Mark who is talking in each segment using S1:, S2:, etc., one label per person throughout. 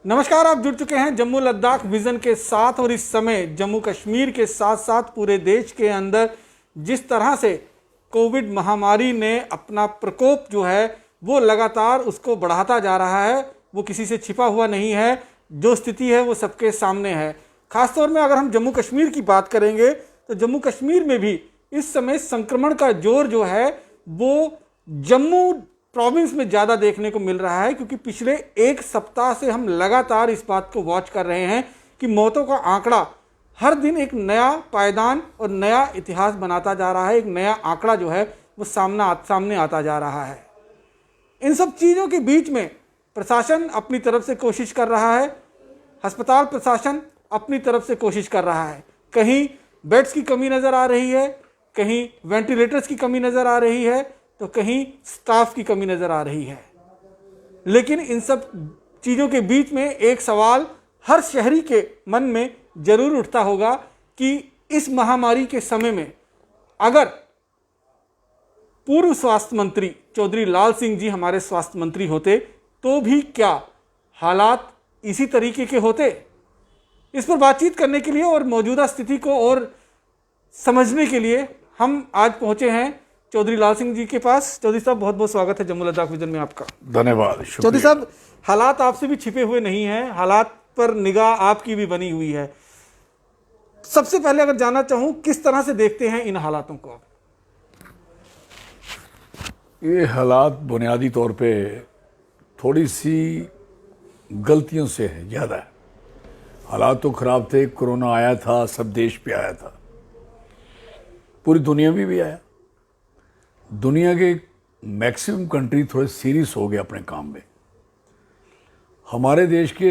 S1: नमस्कार, आप जुड़ चुके हैं जम्मू लद्दाख विजन के साथ और इस समय जम्मू कश्मीर के साथ साथ पूरे देश के अंदर जिस तरह से कोविड महामारी ने अपना प्रकोप जो है वो लगातार उसको बढ़ाता जा रहा है, वो किसी से छिपा हुआ नहीं है। जो स्थिति है वो सबके सामने है। खासतौर में अगर हम जम्मू कश्मीर की बात करेंगे तो जम्मू कश्मीर में भी इस समय संक्रमण का जोर जो है वो जम्मू प्रोविंस में ज़्यादा देखने को मिल रहा है, क्योंकि पिछले एक सप्ताह से हम लगातार इस बात को वॉच कर रहे हैं कि मौतों का आंकड़ा हर दिन एक नया पायदान और नया इतिहास बनाता जा रहा है। एक नया आंकड़ा जो है वो सामने आता जा रहा है। इन सब चीज़ों के बीच में प्रशासन अपनी तरफ से कोशिश कर रहा है, अस्पताल प्रशासन अपनी तरफ से कोशिश कर रहा है। कहीं बेड्स की कमी नज़र आ रही है, कहीं वेंटिलेटर्स की कमी नज़र आ रही है, तो कहीं स्टाफ की कमी नज़र आ रही है। लेकिन इन सब चीज़ों के बीच में एक सवाल हर शहरी के मन में जरूर उठता होगा कि इस महामारी के समय में अगर पूर्व स्वास्थ्य मंत्री चौधरी लाल सिंह जी हमारे स्वास्थ्य मंत्री होते तो भी क्या हालात इसी तरीके के होते। इस पर बातचीत करने के लिए और मौजूदा स्थिति को और समझने के लिए हम आज पहुंचे हैं चौधरी लाल सिंह जी के पास। चौधरी साहब, बहुत बहुत स्वागत है जम्मू लद्दाख विजन में आपका।
S2: धन्यवाद।
S1: चौधरी साहब, हालात आपसे भी छिपे हुए नहीं हैं, हालात पर निगाह आपकी भी बनी हुई है। सबसे पहले अगर जानना चाहूं, किस तरह से देखते हैं इन हालातों को आप?
S2: ये हालात बुनियादी तौर पे थोड़ी सी गलतियों से है, ज़्यादा है। हालात तो ख़राब थे, कोरोना आया था, सब देश पे आया था, पूरी दुनिया में भी आया। दुनिया के मैक्सिमम कंट्री थोड़े सीरियस हो गए अपने काम में। हमारे देश के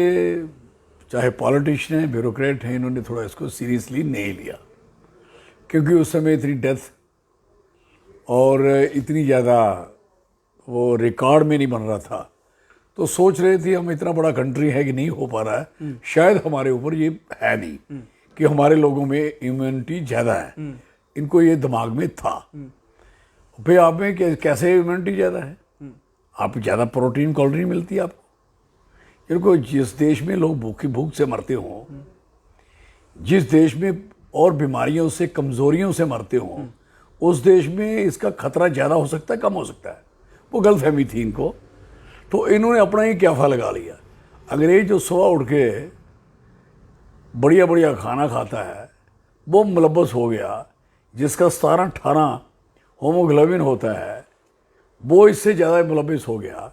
S2: चाहे पॉलिटिशियन हैं, ब्यूरोक्रेट हैं, इन्होंने थोड़ा इसको सीरियसली नहीं लिया, क्योंकि उस समय इतनी डेथ और इतनी ज़्यादा वो रिकॉर्ड में नहीं बन रहा था। तो सोच रहे थे हम इतना बड़ा कंट्री है कि नहीं हो पा रहा है, शायद हमारे ऊपर ये है नहीं कि हमारे लोगों में इम्यूनिटी ज़्यादा है। इनको ये दिमाग में था। फिर आप में कैसे इम्यूनिटी ज़्यादा है, आप ज़्यादा प्रोटीन कैलोरी मिलती है आपको। इनको जिस देश में लोग भूख से मरते हों, जिस देश में और बीमारियों से कमज़ोरियों से मरते हों, उस देश में इसका खतरा ज़्यादा हो सकता है, कम हो सकता है। वो गलतफहमी थी इनको, तो इन्होंने अपना ही क्याफा लगा लिया। अंग्रेज जो सुबह उठ के बढ़िया बढ़िया खाना खाता है वो मुलव्वस हो गया, जिसका 17-18 होमोग्लोबिन होता है वो इससे ज़्यादा मुलव्वस हो गया।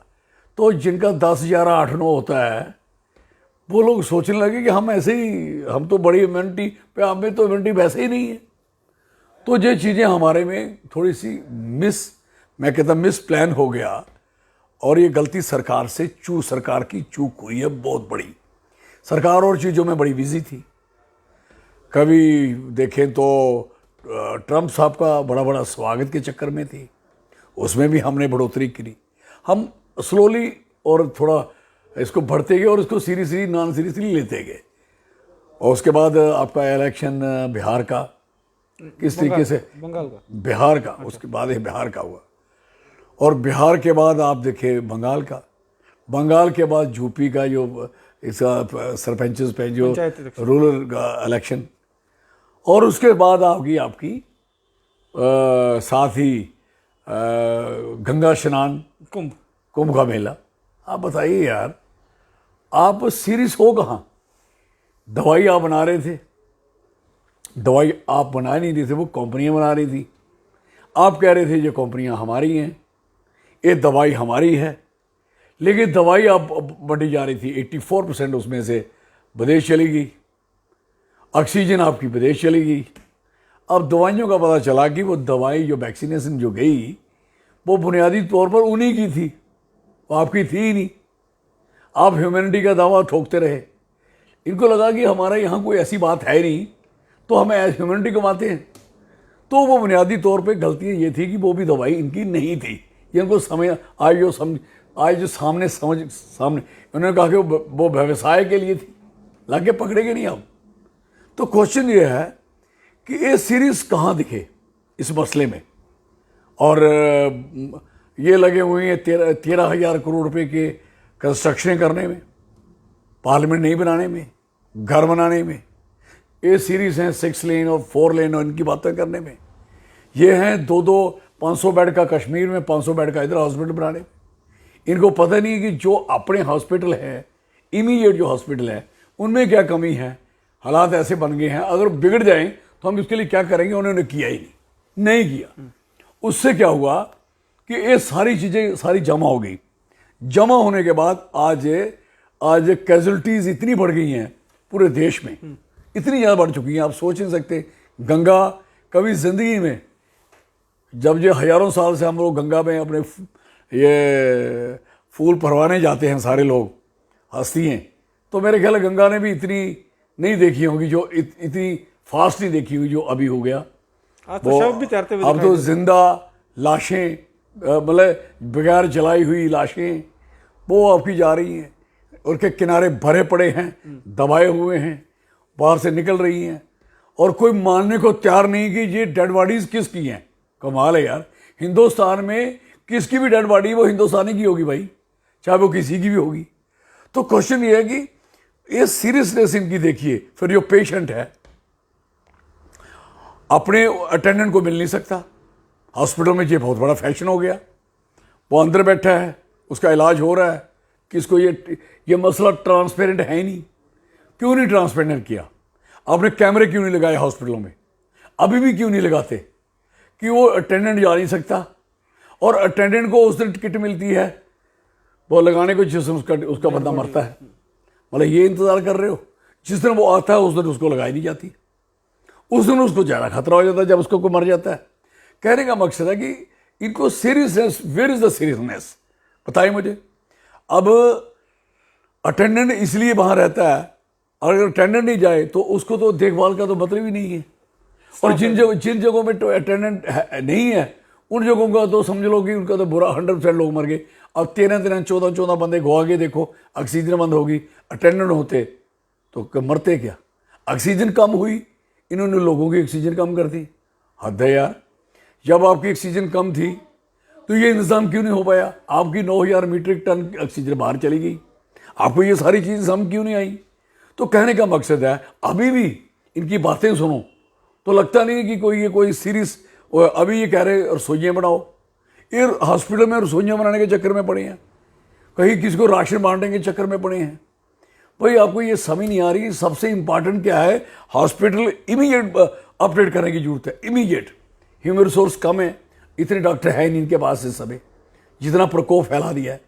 S2: तो जिनका 10, 11, 8, 9 होता है वो लोग सोचने लगे कि हम ऐसे ही, हम तो बड़ी इम्यूनिटी पे, आप में तो इम्यूनिटी वैसे ही नहीं है। तो ये चीज़ें हमारे में थोड़ी सी मैं कहता मिस प्लान हो गया, और ये गलती सरकार की चूक हुई है बहुत बड़ी। सरकार और चीज़ों में बड़ी बिजी थी। कभी देखें तो ट्रंप साहब का बड़ा बड़ा स्वागत के चक्कर में थी, उसमें भी हमने बढ़ोतरी करी। हम स्लोली और थोड़ा इसको बढ़ते गए और इसको सीरियसली नॉन सीरियसली लेते गए। और उसके बाद आपका इलेक्शन बिहार का किस तरीके से,
S1: बंगाल का,
S2: बिहार का, उसके बाद ये बिहार का हुआ, और बिहार के बाद आप देखें बंगाल का, बंगाल के बाद यूपी का जो इसका सरपंचेस पे जो रूरल इलेक्शन, और उसके बाद आपकी साथ ही गंगा स्नान, कुंभ का मेला। आप बताइए यार, आप सीरियस हो कहाँ? दवाई आप बना रहे थे, दवाई आप बना नहीं रहे थे, वो कंपनियां बना रही थी। आप कह रहे थे ये कंपनियां हमारी हैं, ये दवाई हमारी है, लेकिन दवाई आप बढ़ी जा रही थी। 84% उसमें से विदेश चली गई, ऑक्सीजन आपकी विदेश चली गई। अब दवाइयों का पता चला कि वो दवाई जो वैक्सीनेशन जो गई वो बुनियादी तौर पर उन्हीं की थी, वो आपकी थी ही नहीं। आप ह्यूमैनिटी का दावा ठोकते रहे। इनको लगा कि हमारा यहाँ कोई ऐसी बात है नहीं, तो हम ह्यूमैनिटी कमाते हैं। तो वो बुनियादी तौर पे गलती ये थी कि वो भी दवाई इनकी नहीं थी। इनको समय आज जो सामने उन्होंने कहा कि वो व्यवसाय के लिए थी, लाके पकड़ेंगे नहीं आप। तो क्वेश्चन ये है कि ये सीरीज कहाँ दिखे इस मसले में। और ये लगे हुए हैं 13,000 करोड़ रुपए के कंस्ट्रक्शन करने में, पार्लियामेंट नहीं बनाने में, घर बनाने में। ये सीरीज हैं 6 लेन और 4 लेन और इनकी बातें करने में। ये हैं 2-2 500 बेड का कश्मीर में, 500 बेड का इधर हॉस्पिटल बनाने में। इनको पता नहीं है कि जो अपने हॉस्पिटल है, इमीडिएट जो हॉस्पिटल है, उनमें क्या कमी है। हालात ऐसे बन गए हैं, अगर बिगड़ जाएं तो हम इसके लिए क्या करेंगे। उन्होंने किया ही नहीं किया। उससे क्या हुआ कि ये सारी चीज़ें सारी जमा हो गई। जमा होने के बाद आज कैजुअलिटीज़ इतनी बढ़ गई हैं पूरे देश में, इतनी ज़्यादा बढ़ चुकी हैं, आप सोच नहीं सकते। गंगा कभी ज़िंदगी में, जब ये हज़ारों साल से हम लोग गंगा में अपने ये फूल भरवाने जाते हैं सारे लोग, हस्तियाँ, तो मेरे ख्याल गंगा ने भी इतनी नहीं देखी होगी, जो इतनी फास्ट नहीं देखी हुई जो अभी हो गया।
S1: तो शव भी तैरते हुए
S2: अब तो जिंदा लाशें, मतलब बगैर जलाई हुई लाशें वो आपकी जा रही हैं, उनके किनारे भरे पड़े हैं, दबाए हुए हैं, बाहर से निकल रही हैं, और कोई मानने को तैयार नहीं कि ये डेड बॉडीज किसकी हैं। कमाल है यार, हिंदुस्तान में किसकी भी डेड बॉडी वो हिंदुस्तानी की होगी भाई, चाहे वो किसी की भी होगी। तो क्वेश्चन ये है कि ये सीरियसनेस इनकी देखिए। फिर जो पेशेंट है अपने अटेंडेंट को मिल नहीं सकता, हॉस्पिटल में ये बहुत बड़ा फैशन हो गया। वो अंदर बैठा है, उसका इलाज हो रहा है, किसको ये मसला ट्रांसपेरेंट है ही नहीं। क्यों नहीं ट्रांसपेरेंट किया? आपने कैमरे क्यों नहीं लगाए हॉस्पिटलों में? अभी भी क्यों नहीं लगाते कि वो अटेंडेंट जा नहीं सकता, और अटेंडेंट को उस दिन टिकट मिलती है वो लगाने को जिस दिन उसका बंदा मरता है। मतलब ये इंतज़ार कर रहे हो, जिस दिन वो आता है उस दिन उसको लगाई नहीं जाती, उस दिन उसको ज़्यादा खतरा हो जाता है जब उसको कोई मर जाता है। कहने का मकसद है कि इनको seriousness, where is the seriousness, बताइए मुझे। अब अटेंडेंट इसलिए वहाँ रहता है, और अगर अटेंडेंट नहीं जाए तो उसको तो देखभाल का तो मतलब ही नहीं है। और जिन जगहों में तो अटेंडेंट नहीं है, उन जगहों का तो समझ लो कि उनका तो बुरा 100% लोग मर गए। अब 13 14 बंदे घुआ के देखो, ऑक्सीजन बंद होगी, अटेंडेंट होते तो मरते क्या। ऑक्सीजन कम हुई, इन्होंने लोगों की ऑक्सीजन कम कर दी। हद है यार, जब आपकी ऑक्सीजन कम थी तो ये इंतज़ाम क्यों नहीं हो पाया? आपकी 9000 मीट्रिक टन ऑक्सीजन बाहर चली गई, आपको ये सारी चीज़ हम क्यों नहीं आई? तो कहने का मकसद है, अभी भी इनकी बातें सुनो तो लगता नहीं है कि ये कोई सीरीज। अभी ये कह रहे रसोइयाँ बनाओ, ये हॉस्पिटल में रसोइयाँ बनाने के चक्कर में पड़े हैं, कहीं किसी को राशन बांटने के चक्कर में पड़े हैं। भाई आपको ये समझ नहीं आ रही, सबसे इंपॉर्टेंट क्या है? हॉस्पिटल इमीडिएट अपडेट करने की जरूरत है, इमीडिएट। ह्यूमन रिसोर्स कम है, इतने डॉक्टर है नहीं इनके पास इस समय, जितना प्रकोप फैला दिया है।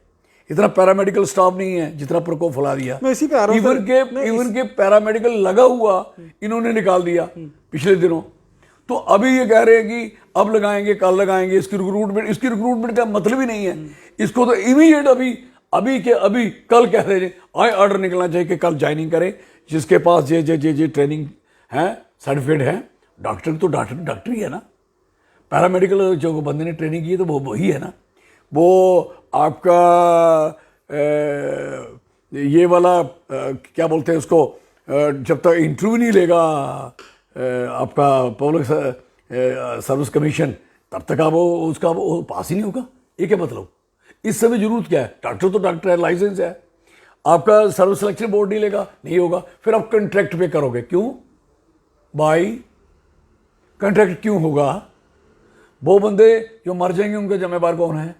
S2: इतना पैरामेडिकल स्टाफ नहीं है जितना प्रकोप फैला दिया। इवन के पैरामेडिकल लगा हुआ इन्होंने निकाल दिया पिछले दिनों। तो अभी ये कह रहे हैं कि अब लगाएंगे, कल लगाएंगे। इसकी रिक्रूटमेंट का मतलब ही नहीं है। इसको तो इमीडिएट अभी कल कह रहे हैं, ऑर्डर निकलना चाहिए कि कल ज्वाइनिंग करें, जिसके पास जे ट्रेनिंग है, सर्टिफिकेट है। डॉक्टर तो डॉक्टर ही है ना, पैरामेडिकल जो बंदे ने ट्रेनिंग की है तो वो वही है ना। वो आपका ये वाला क्या बोलते हैं उसको, जब तक इंटरव्यू नहीं लेगा आपका पब्लिक सर्विस कमीशन, तब तक आप उसका पास ही नहीं होगा। ये क्या मतलब? इस समय जरूरत क्या है? डॉक्टर तो डॉक्टर है, लाइसेंस है। आपका सर्विस सिलेक्शन बोर्ड नहीं लेगा, नहीं होगा, फिर आप कॉन्ट्रैक्ट पे करोगे। क्यों भाई? कॉन्ट्रैक्ट क्यों होगा? वो बंदे जो मर जाएंगे उनका जिम्मेवार कौन है?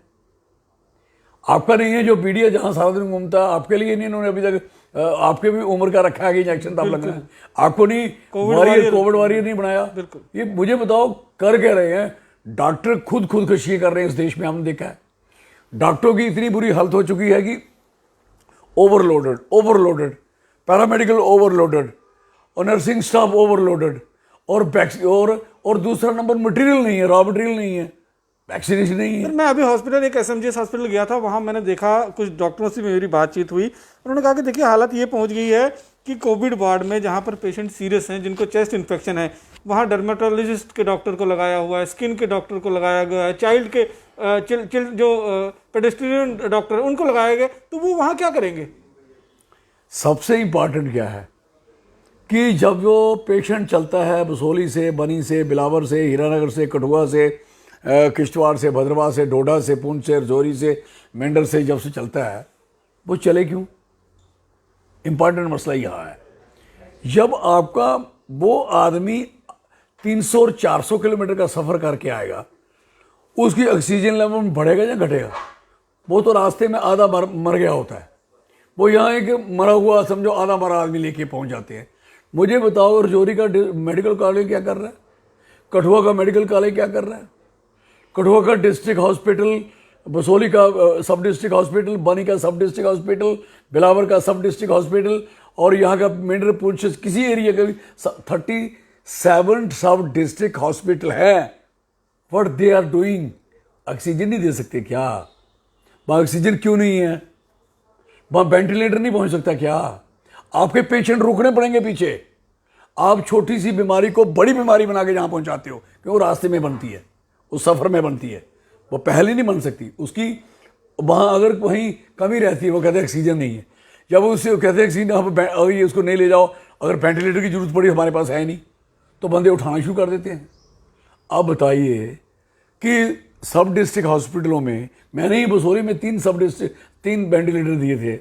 S2: आपका नहीं है। जो पीडीए जहां सारा दिन घूमता है, आपके लिए नहीं इन्होंने अभी तक। आपके भी उम्र का रखा है कि इंजेक्शन तब लगना है। आपको नहीं कोविड वॉरियर नहीं बनाया। ये मुझे बताओ कर क्या रहे हैं? डॉक्टर खुदकुशी कर रहे हैं इस देश में, हमने देखा है। डॉक्टरों की इतनी बुरी हालत हो चुकी है कि ओवरलोडेड, पैरामेडिकल ओवरलोडेड, और नर्सिंग स्टाफ ओवरलोडेड, और दूसरा नंबर मटेरियल नहीं है, रॉ मटेरियल नहीं है, वैक्सीनेशन नहीं है।
S1: मैं अभी हॉस्पिटल, एक एसएमजीएस हॉस्पिटल गया था, वहाँ मैंने देखा, कुछ डॉक्टरों से मेरी बातचीत हुई। उन्होंने कहा कि देखिए हालत ये पहुँच गई है कि कोविड वार्ड में जहाँ पर पेशेंट सीरियस हैं, जिनको चेस्ट इन्फेक्शन है, वहाँ डर्मेटोलॉजिस्ट के डॉक्टर को लगाया हुआ है, स्किन के डॉक्टर को लगाया गया है, चाइल्ड के जो पेडिस्ट्रियन डॉक्टर उनको लगाया गया। तो वो वहाँ क्या करेंगे?
S2: सबसे इम्पॉर्टेंट क्या है कि जब वो पेशेंट चलता है बसोली से, बनी से, बिलावर से, हीरानगर से, कठुआ से, किश्तवाड़ से, भद्रवाह से, डोडा से, पुंछ से, रजौरी से, मेंढर से, जब से चलता है, वो चले क्यों? इंपॉर्टेंट मसला यहाँ है, जब आपका वो आदमी 300 और 400 किलोमीटर का सफ़र करके आएगा, उसकी ऑक्सीजन लेवल बढ़ेगा या घटेगा? वो तो रास्ते में आधा मर गया होता है, वो यहाँ एक मरा हुआ समझो आधा मरा आदमी लेके पहुँच जाते हैं। मुझे बताओ रजौरी का मेडिकल कॉलेज क्या कर रहा है, कठुआ का मेडिकल कॉलेज क्या कर रहा है, कठुआ का डिस्ट्रिक्ट हॉस्पिटल, बसोली का सब डिस्ट्रिक्ट हॉस्पिटल, बनी का सब डिस्ट्रिक्ट हॉस्पिटल, बिलावर का सब डिस्ट्रिक्ट हॉस्पिटल, और यहाँ का मेंढर पुंछ किसी एरिया का भी 37 सब डिस्ट्रिक्ट हॉस्पिटल है। What they are doing? Oxygen नहीं दे सकते क्या? वहाँ ऑक्सीजन क्यों नहीं है? वहाँ वेंटिलेटर नहीं पहुँच सकता क्या? आपके पेशेंट रुकने पड़ेंगे पीछे। आप छोटी सी बीमारी को बड़ी बीमारी बना के जहाँ पहुँचाते हो, क्योंकि वो रास्ते में बनती है, उस सफ़र में बनती है, वो पहले नहीं बन सकती। उसकी वहाँ अगर कहीं कमी रहती है, वो कहते हैं ऑक्सीजन नहीं है। जब उससे कहते हैं ऑक्सीजन, अगर ये उसको नहीं ले जाओ, अगर वेंटिलेटर की जरूरत पड़ी हमारे पास है नहीं, तो बंदे उठाना शुरू कर देते हैं। अब बताइए कि सब डिस्ट्रिक्ट हॉस्पिटलों में, मैंने ही बसोली में 3 वेंटिलेटर दिए थे।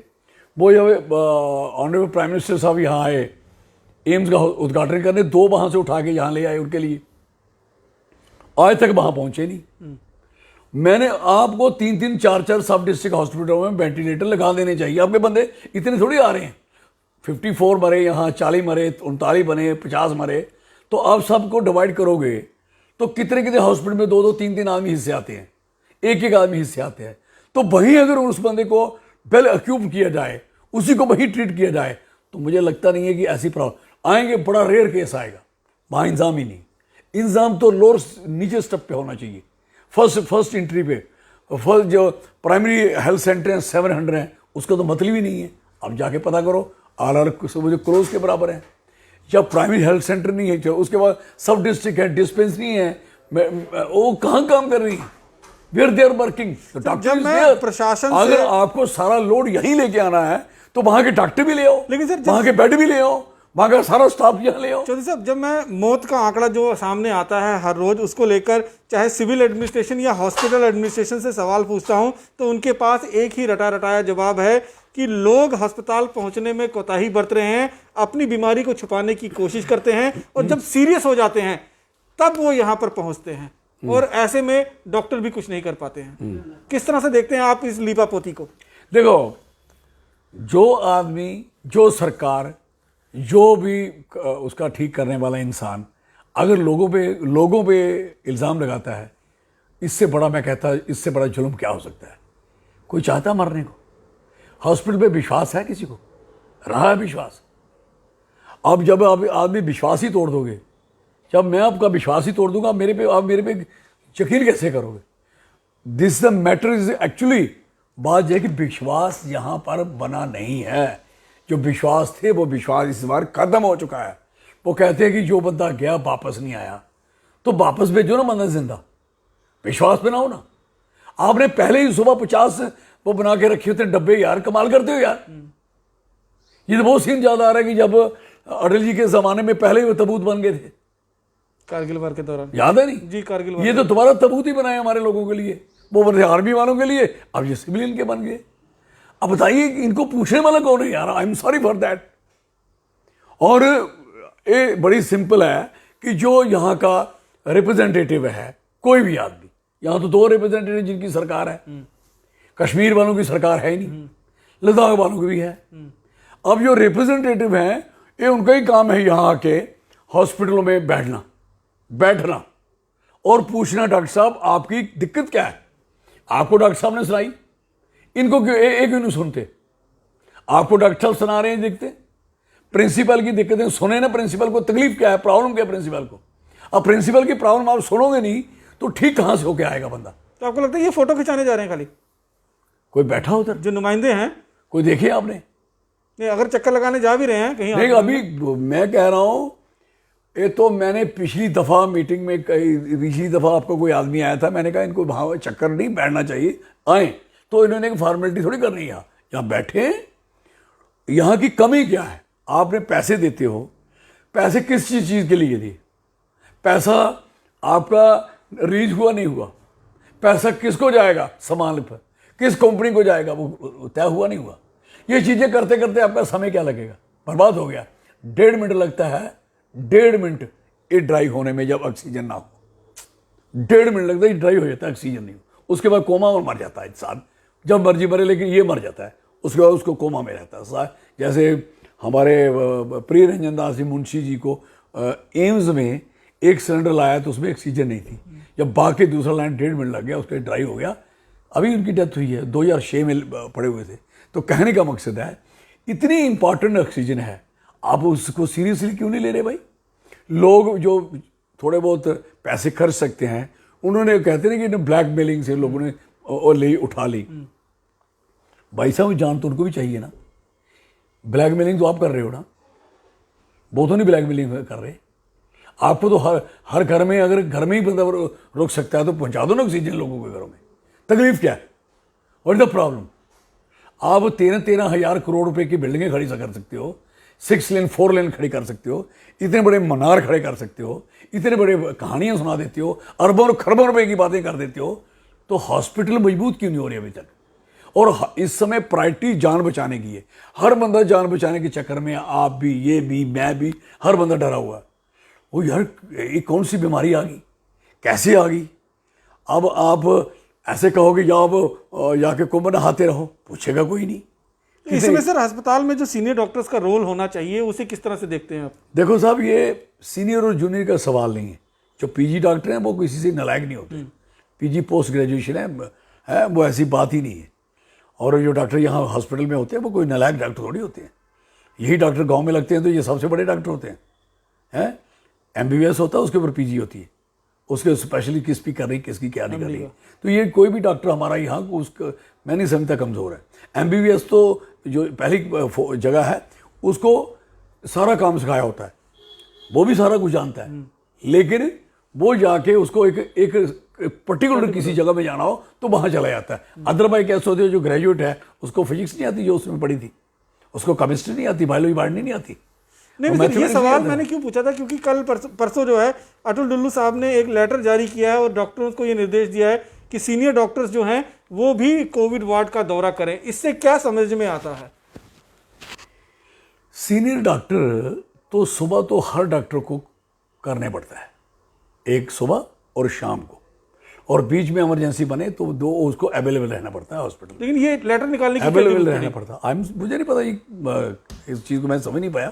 S2: वो जब ऑनरेबल प्राइम मिनिस्टर साहब यहाँ आए एम्स का उद्घाटन करने, 2 वहाँ से उठा के यहाँ ले आए उनके लिए, आज तक वहाँ पहुँचे नहीं। मैंने आपको 3-3, 4-4 सब डिस्ट्रिक्ट हॉस्पिटलों में वेंटिलेटर लगा देने चाहिए। आपके बंदे इतने थोड़ी आ रहे हैं, 54 मरे यहाँ, 40 मरे, 39 बने, 50 मरे, तो आप सबको डिवाइड करोगे तो कितने हॉस्पिटल में 2-2, 3-3 आदमी हिस्से आते हैं, एक आदमी हिस्से आते हैं। तो वहीं अगर उस बंदे को वेल एक्यूप किया जाए, उसी को वहीं ट्रीट किया जाए, तो मुझे लगता नहीं है कि ऐसी प्रॉब्लम आएंगे। बड़ा रेयर केस आएगा, वहाँ इंतजाम ही नहीं। इंतजाम तो लोअर नीचे स्टेप पे होना चाहिए, फर्स्ट एंट्री पे। फर्स्ट जो प्राइमरी हेल्थ सेंटर हैं 700 हैं, उसका तो मतलब ही नहीं है। अब जाके पता करो, आर जो क्रोज के बराबर है। जब प्राइमरी हेल्थ सेंटर नहीं है, उसके बाद सब डिस्ट्रिक्ट है, डिस्पेंसरी है, वो कहाँ काम कर रही है? Where they are working doctor.
S1: प्रशासन
S2: अगर आपको सारा लोड यहीं लेके आना है तो वहां के डॉक्टर भी ले आओ,
S1: लेकिन सर
S2: वहां के बेड भी ले आओ, वहां का सारा स्टाफ यहाँ ले आओ।
S1: चौधरी साहब, जब मैं मौत का आंकड़ा जो सामने आता है हर रोज, उसको लेकर चाहे सिविल एडमिनिस्ट्रेशन या हॉस्पिटल एडमिनिस्ट्रेशन से सवाल पूछता हूं, तो उनके पास एक ही रटा रटाया जवाब है कि लोग अस्पताल पहुंचने में कोताही बरत रहे हैं, अपनी बीमारी को छुपाने की कोशिश करते हैं, और जब सीरियस हो जाते हैं तब वो यहाँ पर पहुंचते हैं, और ऐसे में डॉक्टर भी कुछ नहीं कर पाते हैं। किस तरह से देखते हैं आप इस लीपापोती को?
S2: देखो, जो आदमी, जो सरकार, जो भी उसका ठीक करने वाला इंसान अगर लोगों पे इल्ज़ाम लगाता है, इससे बड़ा, मैं कहता, इससे बड़ा जुल्म क्या हो सकता है? कोई चाहता मरने को? हॉस्पिटल पे विश्वास है किसी को? रहा है विश्वास? अब जब आप आदमी विश्वास ही तोड़ दोगे, जब मैं आपका विश्वास ही तोड़ दूंगा, आप मेरे पे यकीन कैसे करोगे? This the matter is actually, बात यह कि विश्वास यहाँ पर बना नहीं है। जो विश्वास थे वो विश्वास इस बार खत्म हो चुका है। वो कहते हैं कि जो बंदा गया वापस नहीं आया, तो वापस भेजो ना बंदा जिंदा, विश्वास बनाओ ना। आपने पहले ही सुबह 50 वो बना के रखे होते डब्बे, यार कमाल करते हो यार। ये तो बहुत सीन ज्यादा आ रहा है कि जब अटल जी के जमाने में पहले ही वो तबूत बन गए थे,
S1: कारगिल वार के दौरान,
S2: याद है नहीं?
S1: जी, कारगिल वार।
S2: ये तो दोबारा तबूत ही बनाए हमारे लोगों के लिए, वो बने आर्मी वालों के लिए, अब ये सिविलियन के बन गए। अब बताइए इनको पूछने वाला कौन है यार? I am sorry for that. और ये बड़ी सिंपल है कि जो यहाँ का रिप्रेजेंटेटिव है, कोई भी आदमी, यहाँ तो 2 रिप्रेजेंटेटिव जिनकी सरकार है, कश्मीर वालों की सरकार है ही नहीं, लद्दाख वालों की भी है। अब जो रिप्रेजेंटेटिव हैं, ये उनका ही काम है यहाँ आके हॉस्पिटलों में बैठना और पूछना, डॉक्टर साहब आपकी दिक्कत क्या है? आपको डॉक्टर साहब ने सुनाई, इनको क्यों एक क्यों नहीं सुनते? आपको डॉक्टर साहब सुना रहे हैं, देखते प्रिंसिपल की दिक्कतें सुने ना, प्रिंसिपल को तकलीफ क्या है, प्रॉब्लम क्या है प्रिंसिपल को। अब प्रिंसिपल की प्रॉब्लम आप सुनोगे नहीं तो ठीक कहां से होके आएगा बंदा?
S1: तो आपको लगता है ये फोटो खिंचाने जा रहे हैं खाली?
S2: कोई बैठा उधर
S1: जो नुमाइंदे हैं,
S2: कोई देखे आपने?
S1: नहीं, अगर चक्कर लगाने जा भी रहे हैं कहीं,
S2: नहीं, अभी मैं कह रहा हूं, ये तो मैंने पिछली दफा मीटिंग में पिछली दफा आपको कोई आदमी आया था, मैंने कहा इनको वहां चक्कर नहीं बैठना चाहिए, आए तो इन्होंने एक फॉर्मेलिटी थोड़ी करनी है, यहाँ बैठे। यहाँ की कमी क्या है? आपने पैसे देते हो, पैसे किस चीज के लिए दिए? पैसा आपका रीच हुआ नहीं हुआ? पैसा किसको जाएगा? सामान पर किस कंपनी को जाएगा? वो तय हुआ नहीं हुआ। ये चीज़ें करते करते आपका समय क्या लगेगा, बर्बाद हो गया। 1.5 मिनट लगता है, 1.5 मिनट ये ड्राई होने में, जब ऑक्सीजन ना हो 1.5 मिनट लगता है, ड्राई हो जाता है, ऑक्सीजन नहीं हो, उसके बाद कोमा और मर जाता है इंसान, जब मर्जी मरे, लेकिन ये मर जाता है, उसके बाद उसको कोमा में रहता है। जैसे हमारे प्रिय रंजन दास जी मुंशी जी को एम्स में एक सिलेंडर लाया तो उसमें ऑक्सीजन नहीं थी, जब बाकी दूसरा लाइन 1.5 मिनट लग गया, उसके ड्राई हो गया, अभी उनकी डेथ हुई है, 2006 में पड़े हुए थे। तो कहने का मकसद है, इतनी इंपॉर्टेंट ऑक्सीजन है, आप उसको सीरियसली क्यों नहीं ले रहे भाई। लोग जो थोड़े बहुत पैसे खर्च सकते हैं, उन्होंने कहते हैं कि ब्लैकमेलिंग से लोगों ने और ले उठा ली। भाई साहब जान तो उनको भी चाहिए ना, ब्लैकमेलिंग तो आप कर रहे हो ना, वो तो नहीं ब्लैकमेलिंग कर रहे। आपको तो हर घर में, अगर घर में ही बंदा रोक सकता है तो पहुंचा दो ना ऑक्सीजन लोगों के घरों में, तकलीफ क्या है, व्हाट इज द प्रॉब्लम। आप 13 हज़ार करोड़ रुपए की बिल्डिंगें खड़ी कर सकते हो, 6 लेन 4 लेन खड़ी कर सकते हो, इतने बड़े मनार खड़े कर सकते हो, इतने बड़े कहानियां सुना देते हो, अरबों और खरबों रुपए की बातें कर देते हो, तो हॉस्पिटल मजबूत क्यों नहीं हो रही अभी तक। और इस समय प्रायोरिटी जान बचाने की है, हर बंदा जान बचाने के चक्कर में, आप भी, ये भी, मैं भी, हर बंदा डरा हुआ है। वो यार ये कौन सी बीमारी आ गई, कैसे आ गई। अब आप ऐसे कहोगे जाओ जाके कुंभ नहाते रहो, पूछेगा कोई नहीं।
S1: इसमें सर अस्पताल में जो सीनियर डॉक्टर्स का रोल होना चाहिए, उसे किस तरह से देखते हैं आप?
S2: देखो साहब, ये सीनियर और जूनियर का सवाल नहीं है। जो पीजी डॉक्टर हैं वो किसी से नालायक नहीं होते, पीजी पोस्ट ग्रेजुएशन है वो ऐसी बात ही नहीं है। और जो डॉक्टर यहाँ हॉस्पिटल में होते हैं वो कोई नालायक डॉक्टर थोड़ी होते हैं। यही डॉक्टर गांव में लगते हैं तो ये सबसे बड़े डॉक्टर होते हैं। MBBS होता है, उसके ऊपर PG होती है, उसके स्पेशली किसकी कर रही, किसकी क्या नहीं कर रही। तो ये कोई भी डॉक्टर हमारा यहाँ उसका मैं नहीं समझता कमज़ोर है। MBBS तो जो पहली जगह है, उसको सारा काम सिखाया होता है, वो भी सारा कुछ जानता है, लेकिन वो जाके उसको एक पर्टिकुलर किसी जगह में जाना हो तो वहाँ चला जाता है। अदरवाइज कैसे होते हैं, जो ग्रेजुएट है उसको फिजिक्स नहीं आती जो उसमें पढ़ी थी, उसको केमिस्ट्री नहीं आती, बायोलॉजी बॉटनी नहीं आती।
S1: नहीं, ये सवाल मैंने क्यों पूछा था, क्योंकि कल परसों जो है अतुल डुल्लू साहब ने एक लेटर जारी किया है और डॉक्टरों को ये निर्देश दिया है कि सीनियर डॉक्टर्स जो हैं वो भी कोविड वार्ड का दौरा करें। इससे क्या समझ में आता है?
S2: सीनियर डॉक्टर तो सुबह तो हर डॉक्टर को करने पड़ता है, एक सुबह और शाम को, और बीच में इमरजेंसी बने तो दो उसको अवेलेबल रहना पड़ता है हॉस्पिटल।
S1: लेकिन ये लेटर निकालने की
S2: अवेलेबल रहना पड़ता है। मुझे नहीं पता, ये इस चीज़ को मैं समझ नहीं पाया।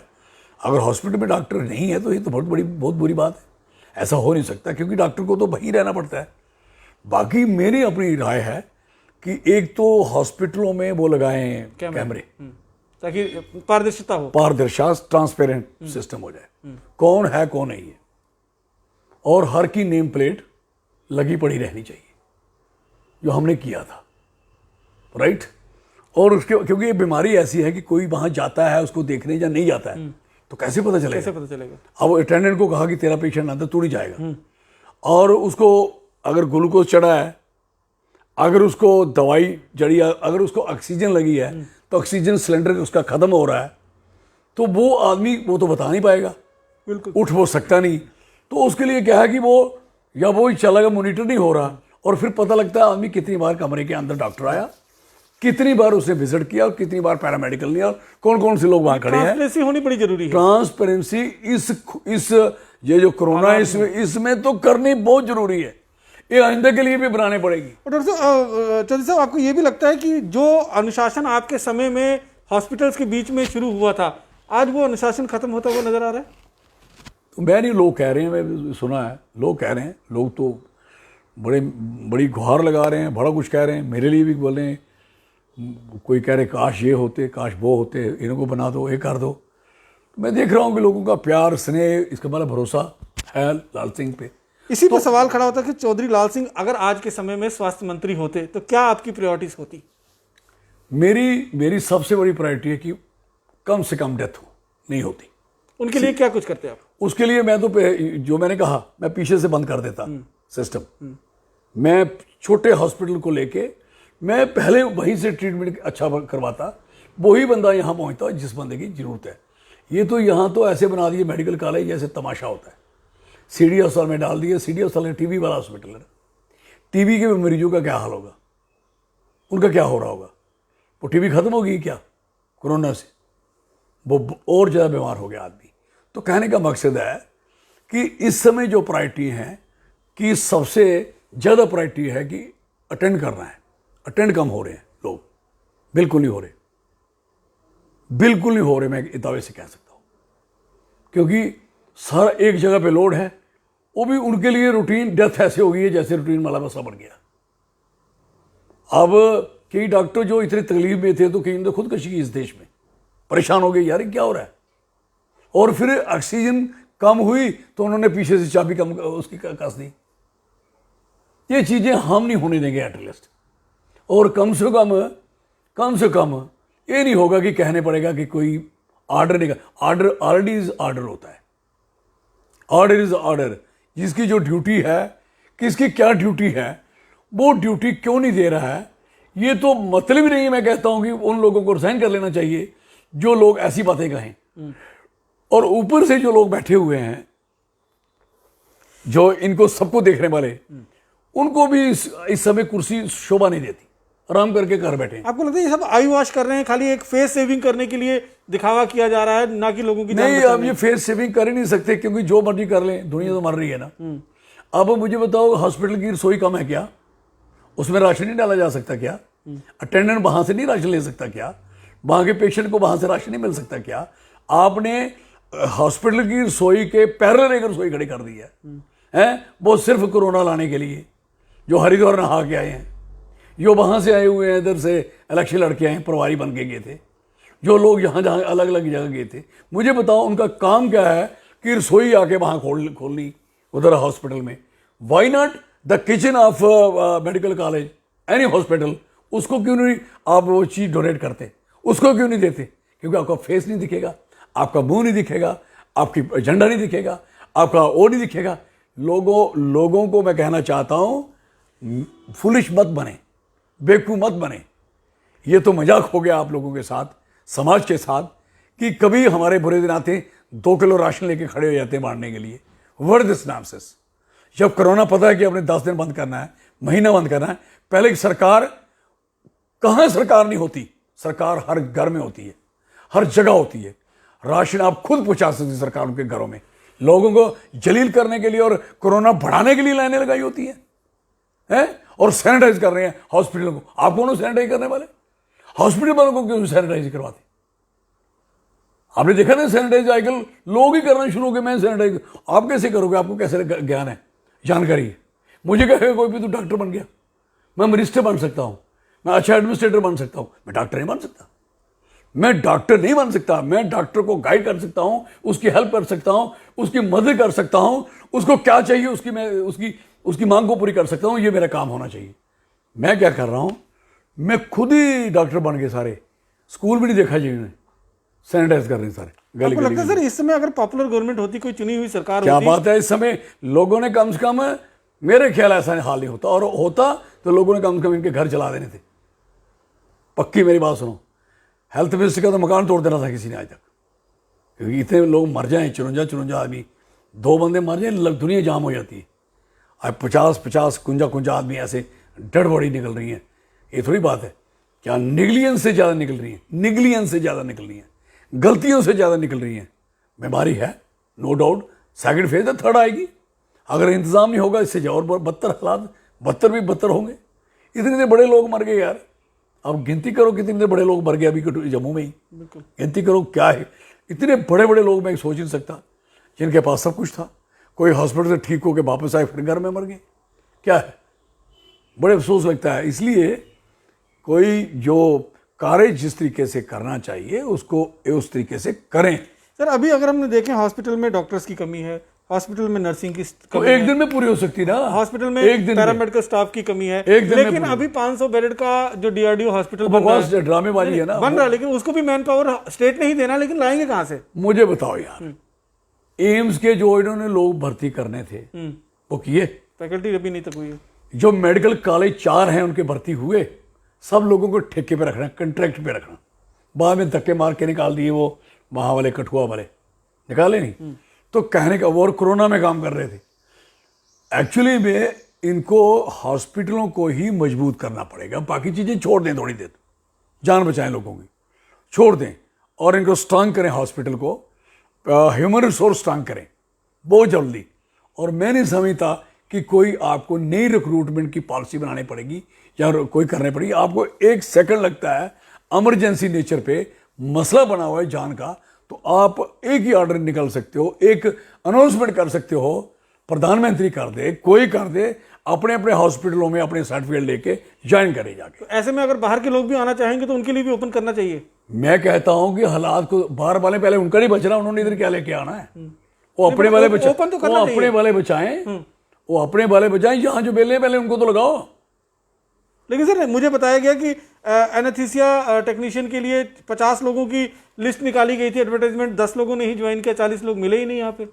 S2: अगर हॉस्पिटल में डॉक्टर नहीं है तो ये तो बहुत बुरी बात है। ऐसा हो नहीं सकता, क्योंकि डॉक्टर को तो वहीं रहना पड़ता है। बाकी मेरी अपनी राय है कि एक तो हॉस्पिटलों में वो लगाएं कैमरे,
S1: ताकि पारदर्शिता हो,
S2: ट्रांसपेरेंट सिस्टम हो जाए, कौन है कौन नहीं है, और हर की नेम प्लेट लगी पड़ी रहनी चाहिए, जो हमने किया था, राइट। और उसके क्योंकि ये बीमारी ऐसी है कि कोई वहां जाता है उसको देखने या नहीं जाता है तो कैसे पता चलेगा। अब अटेंडेंट को कहा कि तेरा पेशेंट आता तो नहीं जाएगा, और उसको अगर ग्लूकोज चढ़ा है, अगर उसको दवाई जड़ी, अगर उसको ऑक्सीजन लगी है तो ऑक्सीजन सिलेंडर उसका खत्म हो रहा है, तो वो आदमी वो तो बता नहीं पाएगा,
S1: बिल्कुल
S2: उठ वो सकता नहीं। तो उसके लिए क्या है कि वो या वो चला गया, मॉनिटर नहीं हो रहा, और फिर पता लगता है आदमी कितनी बार कमरे के अंदर डॉक्टर आया, कितनी बार उसने विजिट किया, और कितनी बार पैरामेडिकल लिया, और कौन कौन से लोग वहां खड़े हैं।
S1: ट्रांसपेरेंसी होनी बड़ी जरूरी है।
S2: ट्रांसपेरेंसी इस ये जो कोरोना है इसमें तो करनी बहुत जरूरी है। ये आइंदा के लिए भी बनाने पड़ेगी।
S1: और डॉक्टर साहब, चौधरी साहब, आपको ये भी लगता है कि जो अनुशासन आपके समय में हॉस्पिटल्स के बीच में शुरू हुआ था, आज वो अनुशासन खत्म होता हुआ नजर आ रहा है?
S2: तो मैं नहीं, लोग कह रहे हैं, मैं सुना है, लोग कह रहे हैं, लोग तो बड़ी गुहार लगा रहे हैं, बड़ा कुछ कह रहे हैं, मेरे लिए भी बोल रहे हैं। कोई कह रहे काश ये होते, काश वो होते, इनको बना दो, ये कर दो। तो मैं देख रहा हूँ कि लोगों का प्यार, स्नेह, इसका मतलब भरोसा है लाल सिंह पे।
S1: इसी पर सवाल खड़ा होता है कि चौधरी लाल सिंह अगर आज के समय में स्वास्थ्य मंत्री होते तो क्या आपकी प्रायोरिटीज होती?
S2: मेरी सबसे बड़ी प्रायोरिटी है कि कम से कम डेथ हो, नहीं होती।
S1: उनके लिए क्या कुछ करते आप?
S2: उसके लिए मैं तो जो मैंने कहा, मैं पीछे से बंद कर देता सिस्टम। मैं छोटे हॉस्पिटल को लेके मैं पहले वहीं से ट्रीटमेंट अच्छा करवाता, वही बंदा यहाँ पहुँचता जिस बंदे की जरूरत है। ये तो यहाँ तो ऐसे बना दिए मेडिकल कॉलेज जैसे तमाशा होता है। सीडी अस्पताल में डाल दिए, सीडी अस्पताल में टीबी वाला हॉस्पिटल है। टीबी के मरीजों का क्या हाल होगा, उनका क्या हो रहा होगा? वो टीबी खत्म होगी क्या? कोरोना से, वो और ज़्यादा बीमार हो गया आदमी। तो कहने का मकसद है कि इस समय जो प्रायोरिटी है कि सबसे ज़्यादा प्रायोरिटी है कि अटेंड करना है। अटेंड कम हो रहे हैं लोग, बिल्कुल नहीं हो रहे, बिल्कुल नहीं हो रहे, मैं दावे से कह सकता हूँ। क्योंकि सारा एक जगह पे लोड है, वो भी उनके लिए रूटीन डेथ ऐसे हो गई है जैसे रूटीन वाला मसला बन गया। अब कई डॉक्टर जो इतने तकलीफ में थे तो कई ने खुदकशी की इस देश में, परेशान हो गए, यार ये क्या हो रहा है। और फिर ऑक्सीजन कम हुई तो उन्होंने पीछे से चाबी कम उसकी कस दी। ये चीजें हम नहीं होने देंगे एटलीस्ट। और कम से कम ये नहीं होगा कि कहने पड़ेगा कि कोई ऑर्डर नहीं, ऑर्डर ऑलरेडी इज ऑर्डर होता है। Order is order. जिसकी जो ड्यूटी है, किसकी क्या ड्यूटी है, वो ड्यूटी क्यों नहीं दे रहा है, ये तो मतलब ही नहीं है। मैं कहता हूं कि उन लोगों को रिजाइन कर लेना चाहिए जो लोग ऐसी बातें कहें। और ऊपर से जो लोग बैठे हुए हैं, जो इनको सबको देखने वाले, उनको भी इस समय कुर्सी शोभा नहीं देती, आराम करके घर बैठे।
S1: आपको लगता है ये सब आई वॉश कर रहे हैं, खाली एक फेस सेविंग करने के लिए दिखावा किया जा रहा है, ना कि लोगों की जान
S2: नहीं,
S1: बचाने?
S2: अब ये फेस सेविंग कर ही नहीं सकते, क्योंकि जो मर्जी कर लें, दुनिया तो मर रही है ना। अब मुझे बताओ, हॉस्पिटल की रसोई कम है क्या? उसमें राशन नहीं डाला जा सकता क्या? अटेंडेंट वहां से नहीं राशन ले सकता क्या? वहां के पेशेंट को वहां से राशन नहीं मिल सकता क्या? आपने हॉस्पिटल की रसोई के पैरेलल एक रसोई खड़ी कर दी है, वो सिर्फ कोरोना लाने के लिए, जो हरिद्वार नहा के आए हैं, जो वहां से आए हुए हैं, इधर से इलेक्शन लड़के आए हैं, प्रभारी बन के गए थे, जो लोग जहां जहां अलग अलग जगह गए थे। मुझे बताओ उनका काम क्या है कि रसोई आके वहां खोलनी उधर हॉस्पिटल में। Why not the kitchen of medical college, any hospital, उसको क्यों नहीं आप वो चीज़ डोनेट करते? उसको क्यों नहीं देते? क्योंकि आपका फेस नहीं दिखेगा, आपका मुंह नहीं दिखेगा, आपकी एजेंडा नहीं दिखेगा, आपका वो नहीं दिखेगा। लोगों को मैं कहना चाहता हूं, फुलिश मत बने, बेवकूफ मत बने। ये तो मजाक हो गया आप लोगों के साथ, समाज के साथ, कि कभी हमारे बुरे दिन आते 2 किलो राशन लेके खड़े हो जाते हैं बांटने के लिए। Word this nonsense. जब कोरोना पता है कि अपने 10 दिन बंद करना है, महीना बंद करना है, पहले की सरकार, कहां सरकार नहीं होती? सरकार हर घर में होती है, हर जगह होती है। राशन आप खुद पहुंचा सकती सरकार उनके घरों में। लोगों को जलील करने के लिए और कोरोना बढ़ाने के लिए लाइनें लगाई होती है? और सैनिटाइज कर रहे हैं हॉस्पिटलों को। आप कौन सैनिटाइज करने वाले? हॉस्पिटल वालों को क्यों सैनिटाइज करवाते? आपने देखा ना सैनिटाइज आजकल लोग ही करना शुरू हो गए। मैं सैनिटाइज, आप कैसे करोगे? आपको कैसे ज्ञान है, जानकारी है? मुझे कहेगा कोई भी तो डॉक्टर बन गया, मैं मजिस्टर बन सकता हूं, मैं अच्छा एडमिनिस्ट्रेटर बन सकता हूं, मैं डॉक्टर नहीं बन सकता। मैं डॉक्टर नहीं बन सकता। मैं डॉक्टर को गाइड कर सकता हूं, उसकी हेल्प कर सकता हूं, उसकी मदद कर सकता हूं, उसको क्या चाहिए उसकी मांग को पूरी कर सकता हूं। ये मेरा काम होना चाहिए। मैं क्या कर रहा हूं? मैं खुद ही डॉक्टर बन के सारे स्कूल भी नहीं देखा जी, उन्हें सैनिटाइज कर रहे हैं सारे गली।
S1: आपको लगता है सर इस समय अगर पॉपुलर गवर्नमेंट होती, कोई चुनी हुई सरकार
S2: क्या
S1: होती,
S2: बात है, इस समय लोगों ने कम से कम, मेरे ख्याल ऐसा हाल नहीं होता, और होता तो लोगों ने कम से कम इनके घर चला देने थे। पक्की मेरी बात सुनो, हेल्थ मिनिस्टर का तो मकान तोड़ देना था किसी ने आज तक, क्योंकि इतने लोग मर जाएं, 54 आदमी, 2 बंदे मर जाए, दुनिया जाम हो जाती है। अब 50 कुंजा आदमी ऐसे डेड बॉडी निकल रही है। ये थोड़ी बात है। क्या निगलियंस से ज़्यादा निकल रही है, निगलियंस से ज़्यादा निकल रही है, गलतियों से ज़्यादा निकल रही है। बीमारी है, नो डाउट, सेकंड फेज है, थर्ड आएगी। अगर इंतजाम नहीं होगा, इससे और बदतर हालात, बदतर होंगे। इतने बड़े लोग मर गए यार। अब गिनती करो कितने बड़े लोग मर गए अभी जम्मू में ही। गिनती करो क्या है, इतने बड़े बड़े लोग मैं सोच नहीं सकता, जिनके पास सब कुछ था। कोई हॉस्पिटल से ठीक होकर वापस आए, फिर घर में मर गए। क्या है, बड़े अफसोस लगता है। इसलिए कोई जो कार्य जिस तरीके से करना चाहिए उसको उस तरीके से करें।
S1: सर अभी अगर हमने देखें, हॉस्पिटल में डॉक्टर्स की कमी है, हॉस्पिटल में नर्सिंग की
S2: तो
S1: कमी
S2: एक दिन में पूरी हो सकती ना,
S1: हॉस्पिटल में
S2: एक दिन
S1: पैरामेडिकल स्टाफ की कमी है,
S2: एक दिन
S1: लेकिन अभी 500 बेड का जो डीआरडीओ हॉस्पिटल
S2: बकवास ड्रामेबाजी है ना,
S1: बन रहा है, लेकिन उसको भी मैन पावर स्टेट नहीं देना, लेकिन लाएंगे कहां से?
S2: मुझे बताओ यार, एम्स के जो इन्होंने लोग भर्ती करने थे वो किए?
S1: फैकल्टी अभी नहीं तक हुई है।
S2: जो मेडिकल कॉलेज 4 हैं उनके भर्ती हुए? सब लोगों को ठेके पे रखना, कंट्रैक्ट पे रखना। बाद में धक्के मार के निकाल दिए वो वहां वाले, कठुआ वाले निकाले नहीं। तो कहने का, वो कोरोना में काम कर रहे थे। एक्चुअली में इनको हॉस्पिटलों को ही मजबूत करना पड़ेगा, बाकी चीजें छोड़ दें थोड़ी देर, जान बचाएं लोगों की। छोड़ दें और इनको स्ट्रांग करें, हॉस्पिटल को ह्यूमन रिसोर्स स्ट्रांग करें बहुत जल्दी। और मैं नहीं समझता कि कोई आपको नई रिक्रूटमेंट की पॉलिसी बनानी पड़ेगी या कोई करनी पड़ेगी। आपको 1 सेकंड लगता है इमरजेंसी नेचर पे मसला बना हुआ है जान का, तो आप एक ही ऑर्डर निकाल सकते हो, एक अनाउंसमेंट कर सकते हो, प्रधानमंत्री कर दे, कोई कर दे, अपने अपने हॉस्पिटलों में अपने सर्टिफिकेट लेके ज्वाइन करे जाके।
S1: तो ऐसे में अगर बाहर के लोग भी आना चाहेंगे तो उनके लिए भी ओपन करना चाहिए।
S2: मैं कहता हूं कि हालात को बाहर वाले पहले उनका नहीं बचना, उन्होंने इधर क्या लेके आना है। वो अपने वाले बचाएं,
S1: ओपन तो करना
S2: वो अपने वाले बचाएं, वो अपने वाले बचाएं, जहां जो बेले पहले उनको तो लगाओ।
S1: लेकिन सर मुझे बताया गया कि एनेस्थीसिया टेक्नीशियन के लिए 50 लोगों की लिस्ट निकाली गई थी, एडवर्टाइजमेंट 10 लोगों ने ही ज्वाइन किया, 40 लोग मिले ही नहीं यहाँ पे।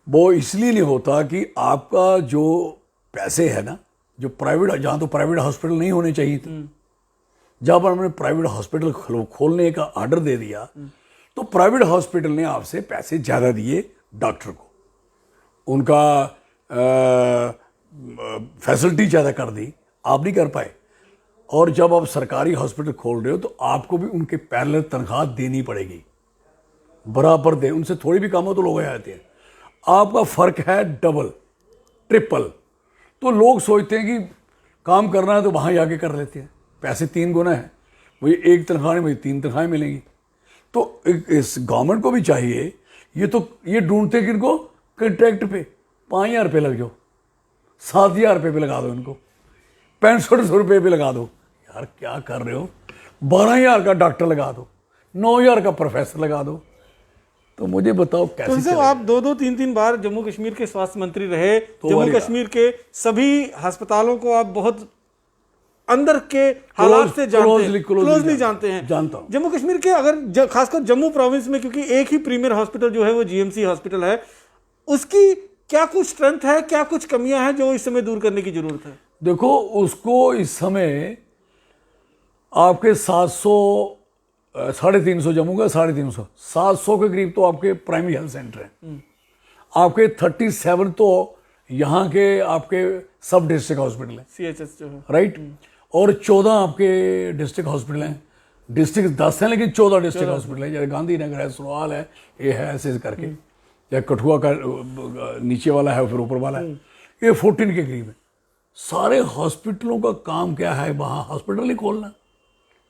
S2: वो इसलिए नहीं होता कि आपका जो पैसे है ना, जो प्राइवेट, जहां तो प्राइवेट हॉस्पिटल नहीं होने चाहिए थे, जब हमने प्राइवेट हॉस्पिटल खोलने का ऑर्डर दे दिया तो प्राइवेट हॉस्पिटल ने आपसे पैसे ज़्यादा दिए डॉक्टर को, उनका फैसिलिटी ज़्यादा कर दी, आप नहीं कर पाए। और जब आप सरकारी हॉस्पिटल खोल रहे हो तो आपको भी उनके पैरेलल तनख्वाह देनी पड़ेगी, बराबर दे, उनसे थोड़ी भी कम हो तो लोग आ जाते हैं। आपका फ़र्क है डबल ट्रिपल, तो लोग सोचते हैं कि काम करना है तो वहाँ जाके कर लेते हैं, पैसे 3 गुना है, मुझे 1 तनख्वाह नहीं, मुझे 3 तनख्वाहें मिलेंगी। तो इस गवर्नमेंट को भी चाहिए, ये ढूंढते कि इनको कंट्रैक्ट पे 5,000 रुपये लग जाओ, 7,000 रुपये पे लगा दो, इनको 6500 रुपये पे लगा दो। यार क्या कर रहे हो, 12,000 का डॉक्टर लगा दो, 9,000 का प्रोफेसर लगा दो, तो मुझे बताओ कैसे
S1: तो आप 2-2, 3-3 बार जम्मू कश्मीर के स्वास्थ्य मंत्री रहे, जम्मू कश्मीर के सभी अस्पतालों को आप बहुत अंदर के हालात से क्लोजली जानते हैं।
S2: जानता हूं।
S1: जम्मू कश्मीर के अगर खासकर जम्मू प्रोविंस में, क्योंकि एक ही प्रीमियर हॉस्पिटल जो है वो जीएमसी हॉस्पिटल है, उसकी क्या कुछ स्ट्रेंथ है, क्या कुछ कमियां हैं जो इस समय दूर करने की जरूरत है?
S2: देखो, उसको इस समय आपके 350 जम्मू का 350, 700 के करीब तो आपके प्राइमरी हेल्थ सेंटर हैं, आपके 37 तो यहाँ के आपके सब डिस्ट्रिक्ट हॉस्पिटल हैं,
S1: CHS जो है,
S2: राइट, और 14 आपके डिस्ट्रिक्ट हॉस्पिटल हैं। डिस्ट्रिक्ट 10 हैं लेकिन 14 डिस्ट्रिक्ट हॉस्पिटल हैं, जैसे गांधीनगर है, सुरवाल है, ये है, ऐसे करके, या कठुआ का नीचे वाला है, फिर ऊपर वाला है, ये 14 के करीब है। सारे हॉस्पिटलों का काम क्या है, वहाँ हॉस्पिटल ही खोलना।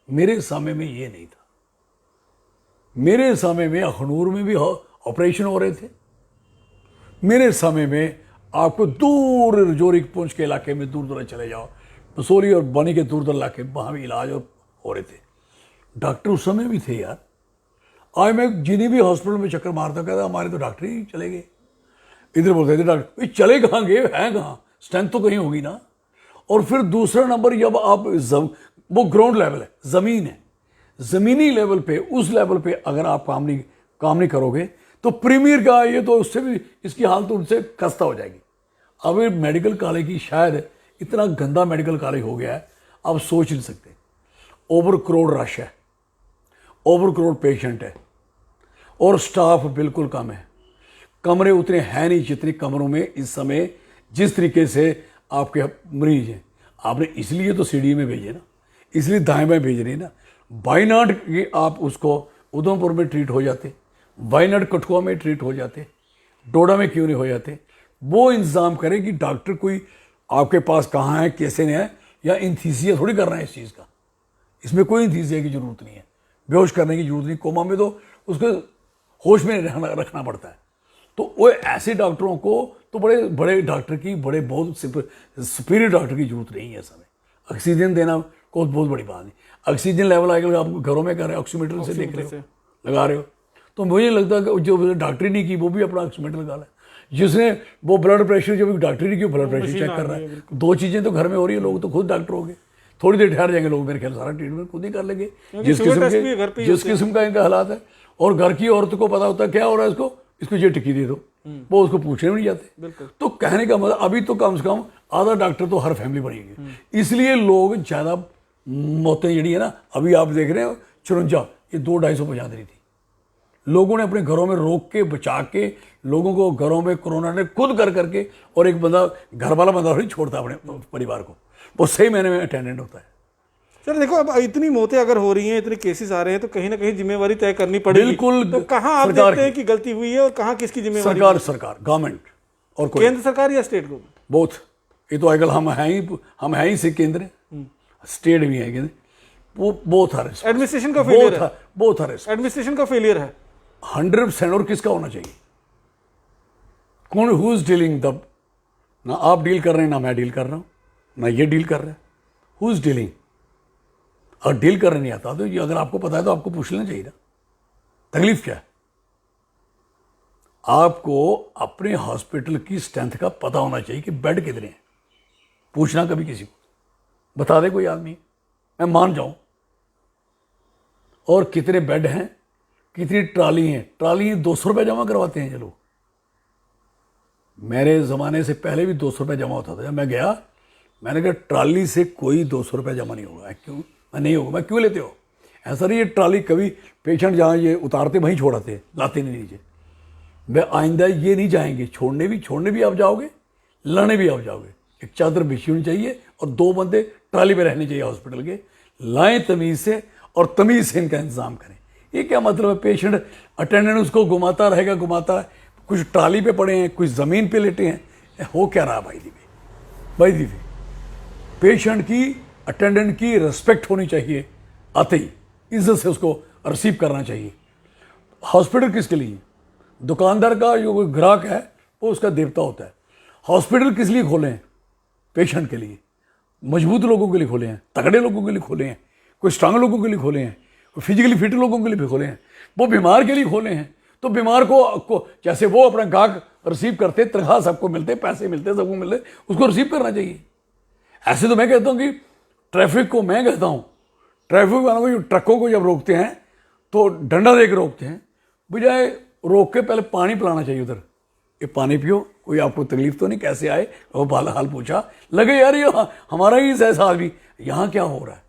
S2: मेरे समय में ये नहीं था, मेरे समय में अखनूर में भी ऑपरेशन हो रहे थे, मेरे समय में आपको दूर रजौरी पुंछ के इलाके में दूर दूर चले जाओ, बसोली और बनी के दूर दूर इलाके, वहाँ भी इलाज हो रहे थे। डॉक्टर उस समय भी थे यार। आज मैं जिन्हीं भी हॉस्पिटल में चक्कर मारता, कहता हमारे तो डॉक्टर ही चले गए। इधर बोलते थे डॉक्टर चले कहाँ गए, हैं कहाँ, स्ट्रेंथ तो कहीं होगी ना। और फिर दूसरा नंबर, जब आप वो ग्राउंड लेवल है, ज़मीन है, ज़मीनी लेवल पे, उस लेवल पे अगर आप काम नहीं करोगे तो प्रीमियर का ये तो उससे भी इसकी हालत तो उनसे खस्ता हो जाएगी। अब ये मेडिकल कॉलेज की शायद इतना गंदा मेडिकल कॉलेज हो गया है, आप सोच नहीं सकते। ओवर क्राउड रश है, ओवर क्राउड पेशेंट है, और स्टाफ बिल्कुल कम है, कमरे उतने हैं नहीं जितने कमरों में इस समय जिस तरीके से आपके मरीज हैं। आपने इसलिए तो सीडी में भेजे ना, इसलिए दाएं बाएं भेज रहे हैं ना। वाई नॉट कि आप उसको उधमपुर में ट्रीट हो जाते, वाई नॉट कठुआ में ट्रीट हो जाते, डोडा में क्यों नहीं हो जाते। वो इंतज़ाम करें कि डॉक्टर कोई आपके पास कहाँ है, कैसे नहीं है, या इंथीसिया थोड़ी कर रहे हैं इस चीज़ का। इसमें कोई इंथीसिया की ज़रूरत नहीं है, बेहोश करने की जरूरत नहीं। कोमा में तो उसको होश में रखना पड़ता है। तो वो ऐसे डॉक्टरों को तो बड़े बड़े डॉक्टर की, बड़े बहुत सुपीरियर डॉक्टर की जरूरत नहीं है समय। ऑक्सीजन देना कोई बहुत बड़ी बात नहीं। ऑक्सीजन लेवल आएगा, आप घरों में कर रहे हो, ऑक्सीमीटर से देख रहे हो, लगा रहे हो। तो मुझे लगता है कि जो डॉक्टरी नहीं की वो भी अपना ऑक्सीमीटर लगा रहा है। जिसने वो ब्लड प्रेशर, जो भी डॉक्टरी नहीं की, ब्लड प्रेशर चेक कर रहा है। 2 चीज़ें तो घर में हो रही है, लोग तो खुद डॉक्टर हो गए। थोड़ी देर ठहर जाएंगे लोग, मेरे ख्याल सारा ट्रीटमेंट खुद ही कर लेंगे, जिस किस्म का इनका हालात है। और घर की औरत को पता होता है क्या हो रहा है, इसको ये टिक्की दे दो, वो उसको पूछने भी नहीं जाते। तो कहने का मतलब, अभी तो कम से कम आधा डॉक्टर तो हर फैमिली बनेगी। इसलिए लोग ज़्यादा मौतें जड़ी है ना, अभी आप देख रहे हो 54, ये 200-250 पहुँचा रही थी। लोगों ने अपने घरों में रोक के, बचा के, लोगों को घरों में कोरोना ने खुद कर करके, और एक बंदा घर वाला बंदा नहीं छोड़ता अपने परिवार को, वो सही महीने में अटेंडेंट होता है।
S1: सर देखो, अब इतनी मौतें अगर हो रही हैं, इतने केसेस आ रहे हैं, तो कहीं ना कहीं जिम्मेवारी तय करनी पड़ेगी।
S2: बिल्कुल।
S1: तो कहाँ आप
S2: सरकार
S1: देखते हैं कि गलती हुई है और कहाँ किसकी जिम्मेवारी?
S2: सरकार गवर्नमेंट और कोई
S1: केंद्र सरकार या स्टेट गवर्नमेंट?
S2: बोथ। ये तो आजकल हम हैं ही से केंद्र, स्टेट भी है केंद्र, वो बोथ आर
S1: एडमिनिस्ट्रेशन का फेलियर है।
S2: बोथ आर
S1: एडमिनिस्ट्रेशन का फेलियर है
S2: 100%। और किसका होना चाहिए? कौन, हु इज डीलिंग द, ना आप डील कर रहे हैं ना मैं डील कर रहा हूं, ना ये डील कर रहे हैं, हु इज डीलिंग? और डील करने नहीं आता तो ये अगर आपको पता है तो आपको पूछ लेना चाहिए ना, तकलीफ क्या है? आपको अपने हॉस्पिटल की स्ट्रेंथ का पता होना चाहिए कि बेड कितने हैं। पूछना कभी किसी को, बता दे कोई आदमी, मैं मान जाऊं। और कितने बेड हैं, कितनी ट्राली हैं? ट्राली 200 रुपये जमा करवाते हैं ये लोग। मेरे ज़माने से पहले भी 200 रुपये जमा होता था। जब मैं गया, मैंने कहा ट्राली से कोई 200 रुपये जमा नहीं होगा। क्यों? मैं नहीं होगा, मैं क्यों लेते हो? ऐसा नहीं, ये ट्राली कभी पेशेंट जहाँ ये उतारते वहीं छोड़ाते, लाते नहीं नीचे। मैं आइंदा ये नहीं जाएंगे, छोड़ने भी आप जाओगे, लाने भी आप जाओगे। एक चादर बिछी होनी चाहिए और 2 बंदे ट्राली पे रहने चाहिए हॉस्पिटल के, लाएं तमीज़ से और तमीज़ से इनका इंतजाम करें। ये क्या मतलब है? पेशेंट अटेंडेंट उसको घुमाता रहेगा, कुछ ट्राली पे पड़े हैं, कुछ ज़मीन पे लेटे हैं। हो क्या रहा भाई दीदी? पेशेंट की, अटेंडेंट की रिस्पेक्ट होनी चाहिए, आते ही इज्जत से उसको रिसीव करना चाहिए। हॉस्पिटल किसके लिए? दुकानदार का जो कोई ग्राहक है वो उसका देवता होता है। हॉस्पिटल किस लिए खोले हैं? पेशेंट के लिए, मजबूत लोगों के लिए खोले हैं, तगड़े लोगों के लिए खोले हैं, कोई स्ट्रांग लोगों के लिए खोले हैं, कोई फिजिकली फिट लोगों के लिए भी खोले हैं। वो बीमार के लिए खोले हैं। तो बीमार को जैसे वो अपना ग्राहक रिसीव करते, तनख्वाह सबको मिलते, पैसे मिलते, सबको मिलते, उसको रिसीव करना चाहिए। ऐसे तो मैं कहता हूँ कि ट्रैफिक को, मैं कहता हूँ ट्रैफिक वालों को, ट्रकों को जब रोकते हैं तो डंडा देकर रोकते हैं, बजाय रोक के पहले पानी पिलाना चाहिए। उधर ये पानी पियो, कोई आपको तकलीफ तो नहीं, कैसे आए, वो बाल हाल पूछा, लगे यार ये हमारा ही ऐसा आदमी। यहाँ क्या हो रहा है?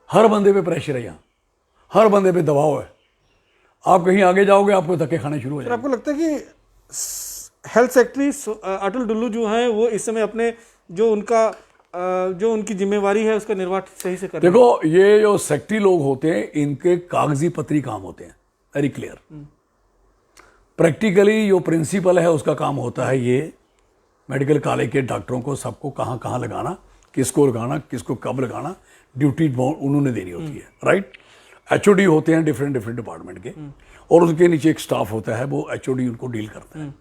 S2: हर बंदे पे प्रेशर है, यहाँ हर बंदे पे दबाव है। आप कहीं आगे जाओगे आपको धक्के खाने शुरू हो जाएंगे।
S1: आपको लगता है कि हेल्थ सेक्रेटरी अटल डुल्लू जो है वो इस समय अपने जो उनकी जिम्मेवारी है उसका निर्वाह सही से कर रहे हैं?
S2: देखो, ये जो सेक्रेटरी लोग होते हैं, इनके कागजी पत्री काम होते हैं, वेरी क्लियर। प्रैक्टिकली जो प्रिंसिपल है उसका काम होता है ये मेडिकल कॉलेज के डॉक्टरों को सबको कहाँ कहाँ लगाना, किसको लगाना, किसको कब लगाना, ड्यूटी उन्होंने देनी होती है, राइट। एचओडी होते हैं डिफरेंट डिपार्टमेंट के, और उनके नीचे एक स्टाफ होता है, वो एचओडी उनको डील करता है।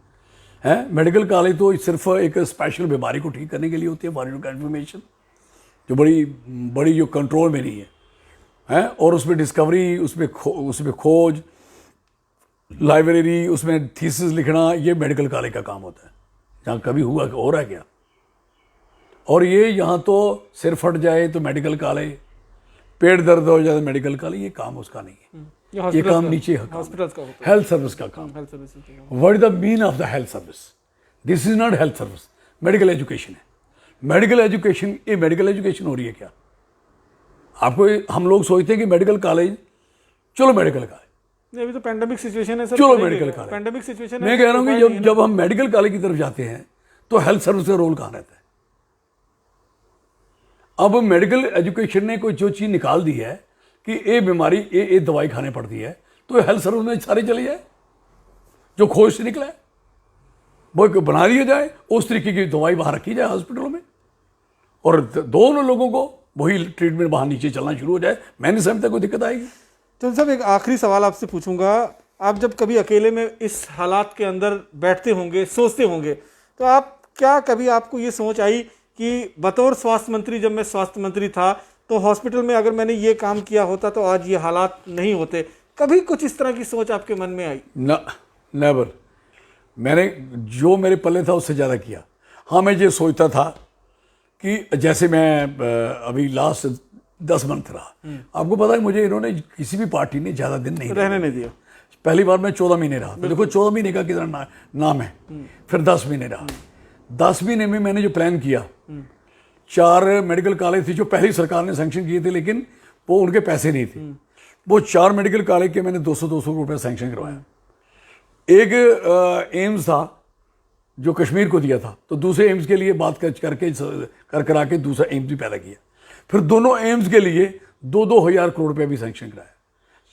S2: मेडिकल कॉलेज तो सिर्फ एक स्पेशल बीमारी को ठीक करने के लिए होती है, वायरल कन्फर्मेशन, जो बड़ी जो कंट्रोल में नहीं है, और उसमें डिस्कवरी, उसमें खोज, लाइब्रेरी, उसमें थीसिस लिखना, ये मेडिकल कॉलेज का काम होता है। जहाँ कभी हुआ हो रहा है क्या? और ये यहाँ तो सिर फट जाए तो मेडिकल कॉलेज, पेट दर्द हो जाए तो मेडिकल कॉलेज, ये काम उसका नहीं है। ये काम नीचे
S1: हॉस्पिटल का होता है,
S2: हेल्थ सर्विस का काम। What is the mean of the health service? This is not health service, medical education है। मेडिकल एजुकेशन, ये मेडिकल एजुकेशन हो रही है क्या? आपको हम लोग सोचते हैं कि मेडिकल कॉलेज, चलो मेडिकल कॉलेज,
S1: अभी तो पैंडेमिक सिचुएशन है सर,
S2: चलो मेडिकल कॉलेज,
S1: पैंडेमिक सिचुएशन है।
S2: मैं कह रहा हूँ कि जब हम मेडिकल कॉलेज की तरफ जाते हैं तो हेल्थ सर्विस का रोल कहाँ रहता है? अब मेडिकल एजुकेशन ने कोई जो चीज निकाल दी है कि ये बीमारी, ये दवाई खाने पड़ती है, तो हेल्थ सर्विस में सारे चले जाए, जो खोज से निकला है वो बना दिया जाए, उस तरीके की दवाई बाहर रखी जाए हॉस्पिटलों में, और दोनों लोगों को वही ट्रीटमेंट बाहर नीचे चलना शुरू हो जाए। मैं नहीं समझता कोई दिक्कत आएगी।
S1: तो साहब एक आखिरी सवाल आपसे पूछूंगा, आप जब कभी अकेले में इस हालात के अंदर बैठते होंगे, सोचते होंगे, तो आप क्या कभी आपको ये सोच आई कि बतौर स्वास्थ्य मंत्री, जब मैं स्वास्थ्य मंत्री था तो हॉस्पिटल में अगर मैंने ये काम किया होता तो आज ये हालात नहीं होते? कभी कुछ इस तरह की सोच आपके मन में आई?
S2: नेवर। मैंने जो मेरे पल्ले था उससे ज़्यादा किया। हाँ, मैं ये सोचता था कि जैसे मैं अभी लास्ट 10 मंथ रहा, आपको पता है मुझे इन्होंने किसी भी पार्टी ने ज़्यादा दिन नहीं
S1: रहने नहीं दिया।
S2: पहली बार मैं 14 महीने रहा, तो देखो 14 महीने का कितना नाम है। फिर 10 महीने रहा। 10 महीने में मैंने जो प्लान किया, 4 मेडिकल कॉलेज थी जो पहली सरकार ने सैंक्शन किए थे, लेकिन वो उनके पैसे नहीं थे। वो 4 मेडिकल कॉलेज के मैंने 200-200 रुपये सैंक्शन करवाया। एक एम्स था जो कश्मीर को दिया था, तो दूसरे एम्स के लिए बात कर करा के दूसरा एम्स भी पैदा किया। फिर दोनों एम्स के लिए 2,000 करोड़ रुपए भी सैंक्शन कराया,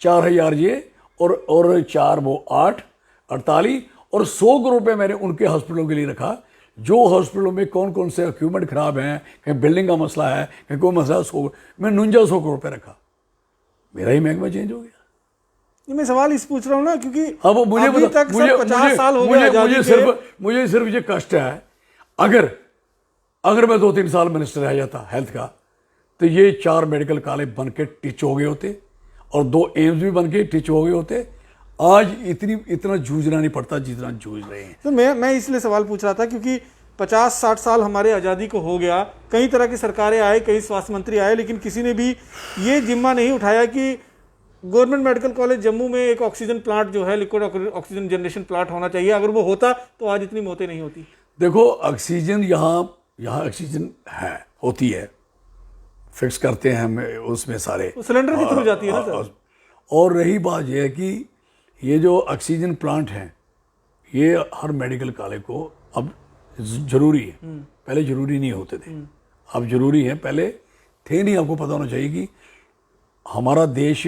S2: 4,000 ये और 4 वो 48 और 100 करोड़ रुपए मैंने उनके हॉस्पिटलों के लिए रखा जो हॉस्पिटलों में कौन कौन से इक्विपमेंट खराब हैं, कहीं बिल्डिंग का मसला है, कहीं कोई मसला, मैं 49 करोड़ रुपए रखा। मेरा ही महकमा चेंज हो गया।
S1: मैं सवाल इस पूछ रहा हूँ ना, क्योंकि
S2: अब मुझे
S1: अभी तक सर 50 साल हो गए आजादी के।
S2: मुझे सिर्फ ये कष्ट है, अगर मैं 2-3 साल मिनिस्टर रह जाता हेल्थ का, तो ये 4 मेडिकल कॉलेज बन के टिच हो गए होते और 2 एम्स भी बन के टिच हो गए होते। आज इतना जूझना नहीं पड़ता जितना जूझ रहे हैं।
S1: तो मैं इसलिए सवाल पूछ रहा था क्योंकि 50-60 साल हमारे आज़ादी को हो गया, कई तरह की सरकारें आए, कई स्वास्थ्य मंत्री आए, लेकिन किसी ने भी ये जिम्मा नहीं उठाया कि गवर्नमेंट मेडिकल कॉलेज जम्मू में एक ऑक्सीजन प्लांट जो है, लिक्विड ऑक्सीजन जनरेशन प्लांट होना चाहिए। अगर वो होता तो आज इतनी मौतें नहीं होती।
S2: देखो, ऑक्सीजन यहाँ ऑक्सीजन होती है, फिक्स करते हैं हम उसमें सारे,
S1: सिलेंडर के थ्रू जाती है ना सर।
S2: और रही बात यह है कि ये जो ऑक्सीजन प्लांट हैं, ये हर मेडिकल कॉलेज को अब जरूरी है। पहले जरूरी नहीं होते थे, अब जरूरी है। पहले थे नहीं। आपको पता होना चाहिए कि हमारा देश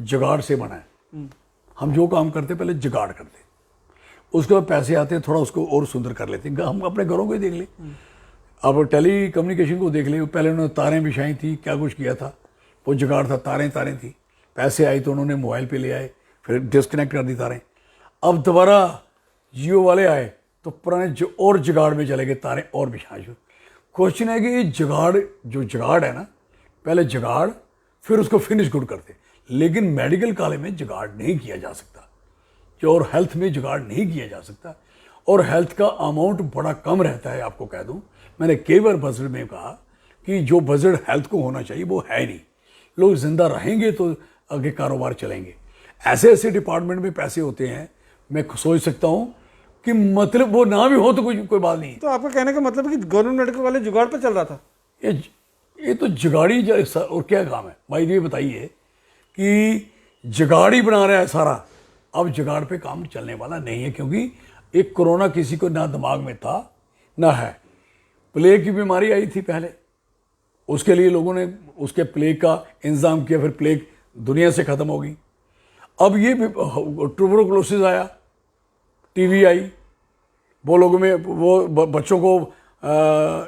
S2: जुगाड़ से बना है। हम जो काम करते पहले जुगाड़ करते, उसके बाद पैसे आते हैं, थोड़ा उसको और सुंदर कर लेते हैं। हम अपने घरों को ही देख ले, अब टेली कम्युनिकेशन को देख ले। पहले उन्होंने तारें बिछाई थी, क्या कुछ किया था, वो जुगाड़ था, तारें थी। पैसे आई तो उन्होंने मोबाइल पे ले आए, फिर डिस्कनेक्ट कर दी तारें। अब दोबारा जियो वाले आए तो पुराने और जुगाड़ में चले गए, तारें और बिछाए। क्वेश्चन है कि ये जुगाड़ है ना, पहले जुगाड़ फिर उसको फिनिश गुड करते। लेकिन मेडिकल कॉलेज में जुगाड़ नहीं किया जा सकता, और हेल्थ में जुगाड़ नहीं किया जा सकता, और हेल्थ का अमाउंट बड़ा कम रहता है। आपको कह दूं, मैंने कई बार बजट में कहा कि जो बजट हेल्थ को होना चाहिए वो है नहीं। लोग जिंदा रहेंगे तो आगे कारोबार चलेंगे। ऐसे डिपार्टमेंट में पैसे होते हैं, मैं सोच सकता हूं कि मतलब वो ना भी हो तो कोई बात नहीं।
S1: तो आपका कहने का मतलब है कि गवर्नमेंट मेडिकल कॉलेज जुगाड़ पर चल रहा था।
S2: ये तो जुगाड़ी और क्या काम है भाई? ये बताइए कि जुगाड़ी बना रहा है सारा। अब जुगाड़ पे काम चलने वाला नहीं है, क्योंकि एक कोरोना किसी को ना दिमाग में था ना है। प्लेग की बीमारी आई थी पहले, उसके लिए लोगों ने उसके प्लेग का इंतजाम किया, फिर प्लेग दुनिया से खत्म हो गई। अब ये ट्यूबरकुलोसिस आया, टीवी आई, वो लोगों में वो बच्चों को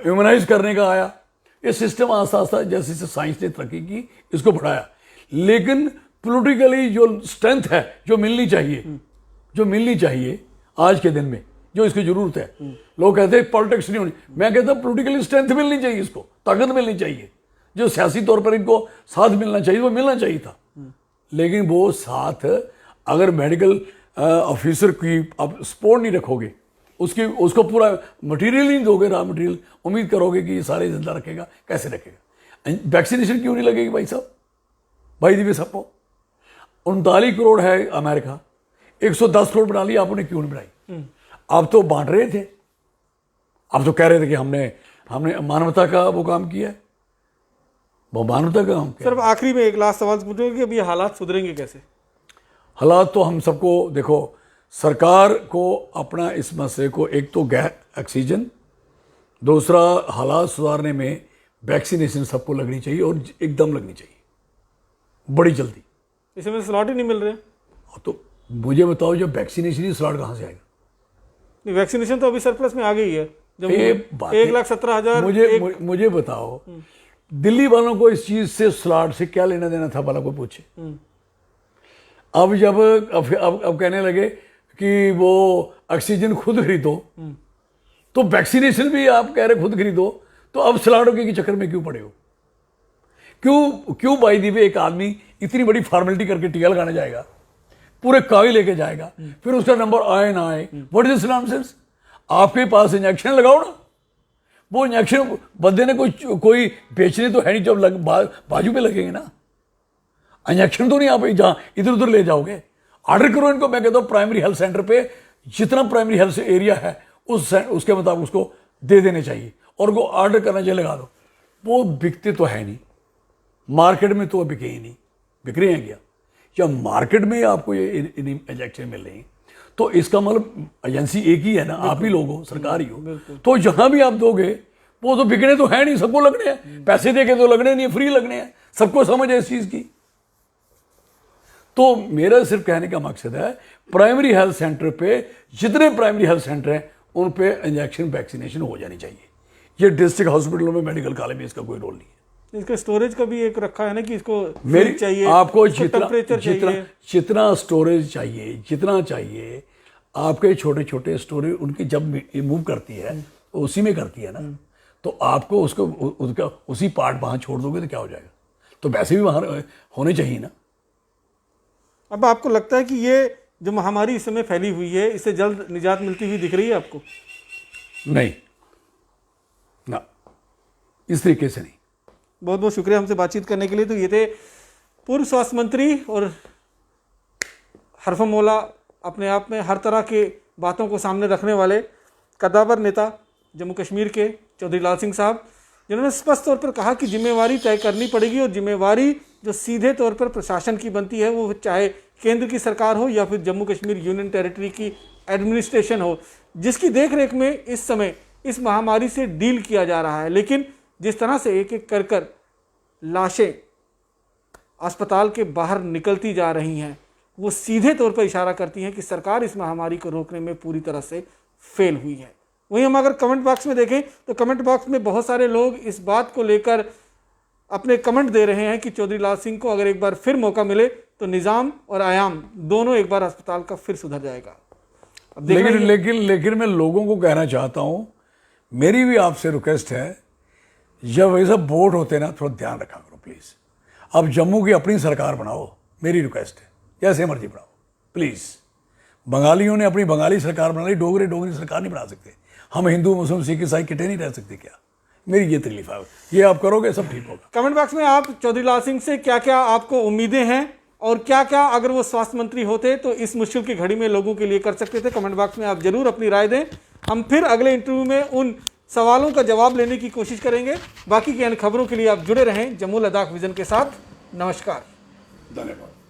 S2: इम्यूनाइज करने का आया। ये सिस्टम आस्ता आस्ता जैसे जैसे साइंस ने तरक्की की, इसको बढ़ाया। लेकिन पॉलिटिकली जो स्ट्रेंथ है जो मिलनी चाहिए आज के दिन में, जो इसकी जरूरत है, लोग कहते हैं पॉलिटिक्स नहीं होनी, मैं कहता हूं पॉलिटिकली स्ट्रेंथ मिलनी चाहिए, इसको ताकत मिलनी चाहिए। जो सियासी तौर पर इनको साथ मिलना चाहिए वो मिलना चाहिए था। लेकिन वो साथ अगर मेडिकल ऑफिसर की आप सपोर्ट नहीं रखोगे, उसको पूरा मटेरियल नहीं दोगे, रॉ मटेरियल, उम्मीद करोगे कि ये सारे जिंदा रखेगा, कैसे रखेगा? वैक्सीनेशन क्यों नहीं लगेगी भाई साहब? भाई दिव्य सबको 39 करोड़ है अमेरिका, 110 करोड़ बना लिया, आपने क्यों नहीं बनाई? आप तो बांट रहे थे, आप तो कह रहे थे कि हमने मानवता का वो काम किया है, वो मानवता का काम किया।
S1: सर आखिरी में एक लास्ट सवाल पूछूंगा कि अभी हालात सुधरेंगे कैसे?
S2: हालात तो हम सबको, देखो, सरकार को अपना इस मसले को, एक तो ऑक्सीजन, दूसरा हालात सुधारने में वैक्सीनेशन सबको लगनी चाहिए और एकदम लगनी चाहिए, बड़ी जल्दी।
S1: इसमें स्लॉट ही नहीं मिल रहे।
S2: तो मुझे बताओ, जब वैक्सीनेशन ही स्लॉट कहाँ से आएगा?
S1: नहीं, वैक्सीनेशन तो अभी सरप्लस में आ गई है। जब 1,17,000
S2: मुझे बताओ, दिल्ली वालों को इस चीज से स्लॉट से क्या लेना देना था, वाला को पूछे। अब जब अब कहने लगे कि वो ऑक्सीजन खुद खरीदो, तो वैक्सीनेशन भी आप कह रहे खुद खरीदो, तो अब स्लॉटों के चक्कर में क्यों पड़े हो? क्यों भाई दीवे एक आदमी इतनी बड़ी फॉर्मेलिटी करके टीका लगाने जाएगा, पूरे कागज लेके जाएगा, फिर उसका नंबर आए ना आए? What is this nonsense? आपके पास इंजेक्शन लगाओ ना, वो इंजेक्शन बंदे ने कोई बेचने तो है नहीं, जब बाजू पे लगेंगे ना। इंजेक्शन तो नहीं आप जहां इधर उधर ले जाओगे। ऑर्डर करो इनको, मैं कहता हूं प्राइमरी हेल्थ सेंटर पे जितना प्राइमरी हेल्थ एरिया है उसके मुताबिक उसको दे देने चाहिए, और वो ऑर्डर करना चाहिए, लगा दो। वो बिकते तो है नहीं, मार्केट में तो बिके ही नहीं, बिक रहे हैं क्या? जब मार्केट में आपको ये इंजेक्शन मिल रहे हैं, तो इसका मतलब एजेंसी एक ही है ना, आप ही लोग हो, सरकार ही हो। तो जहां भी आप दोगे वो तो बिकने तो है नहीं, सबको लगने हैं, पैसे दे के तो लगने नहीं, फ्री लगने हैं, सबको समझ है इस चीज की। तो मेरा सिर्फ कहने का मकसद है, प्राइमरी हेल्थ सेंटर पे जितने प्राइमरी हेल्थ सेंटर हैं उन पे इंजेक्शन वैक्सीनेशन हो जानी चाहिए। ये डिस्ट्रिक्ट हॉस्पिटलों में, मेडिकल कॉलेज में इसका कोई रोल नहीं है।
S1: इसका स्टोरेज का भी एक रखा है ना कि इसको
S2: मेरी
S1: चाहिए,
S2: आपको
S1: जितना
S2: स्टोरेज चाहिए, जितना चाहिए आपके छोटे छोटे स्टोरेज, उनकी जब मूव करती है तो उसी में करती है ना, तो आपको उसको उसका उसी पार्ट वहां छोड़ दोगे तो क्या हो जाएगा? तो वैसे भी वहां होने चाहिए ना।
S1: अब आपको लगता है कि ये जो महामारी इस समय फैली हुई है, इससे जल्द निजात मिलती हुई दिख रही है आपको?
S2: नहीं ना, इस तरीके से नहीं।
S1: बहुत बहुत शुक्रिया हमसे बातचीत करने के लिए। तो ये थे पूर्व स्वास्थ्य मंत्री और हरफमौला, अपने आप में हर तरह के बातों को सामने रखने वाले कद्दावर नेता जम्मू कश्मीर के चौधरी लाल सिंह साहब, जिन्होंने स्पष्ट तौर पर कहा कि जिम्मेवारी तय करनी पड़ेगी और जिम्मेवारी जो सीधे तौर पर प्रशासन की बनती है, वो चाहे केंद्र की सरकार हो या फिर जम्मू कश्मीर यूनियन टेरिटरी की एडमिनिस्ट्रेशन हो, जिसकी देखरेख में इस समय इस महामारी से डील किया जा रहा है। लेकिन जिस तरह से एक एक कर कर लाशें अस्पताल के बाहर निकलती जा रही हैं, वो सीधे तौर पर इशारा करती हैं कि सरकार इस महामारी को रोकने में पूरी तरह से फेल हुई है। वहीं हम अगर कमेंट बॉक्स में देखें तो कमेंट बॉक्स में बहुत सारे लोग इस बात को लेकर अपने कमेंट दे रहे हैं कि चौधरी लाल सिंह को अगर एक बार फिर मौका मिले तो निज़ाम और आयाम दोनों एक बार अस्पताल का फिर सुधर जाएगा। अब
S2: लेकिन मैं लोगों को कहना चाहता हूं, मेरी भी आपसे रिक्वेस्ट है, जब वैसा वोट होते ना थोड़ा ध्यान रखा करो प्लीज। अब जम्मू की अपनी सरकार बनाओ, मेरी रिक्वेस्ट है, जैसे मर्जी बनाओ प्लीज। बंगालियों ने अपनी बंगाली सरकार बना ली, डोगरी सरकार नहीं बना सकते। हम हिंदू मुस्लिम सिख ईसाई इकट्ठे नहीं रह सकते क्या? मेरी ये तकलीफ है, ये आप करोगे सब ठीक होगा।
S1: कमेंट बॉक्स में आप चौधरी लाल सिंह से क्या क्या आपको उम्मीदें हैं और क्या क्या अगर वो स्वास्थ्य मंत्री होते तो इस मुश्किल की घड़ी में लोगों के लिए कर सकते थे, कमेंट बॉक्स में आप जरूर अपनी राय दें। हम फिर अगले इंटरव्यू में उन सवालों का जवाब लेने की कोशिश करेंगे। बाकी की अन्य खबरों के लिए आप जुड़े रहें जम्मू लद्दाख विजन के साथ। नमस्कार,
S2: धन्यवाद।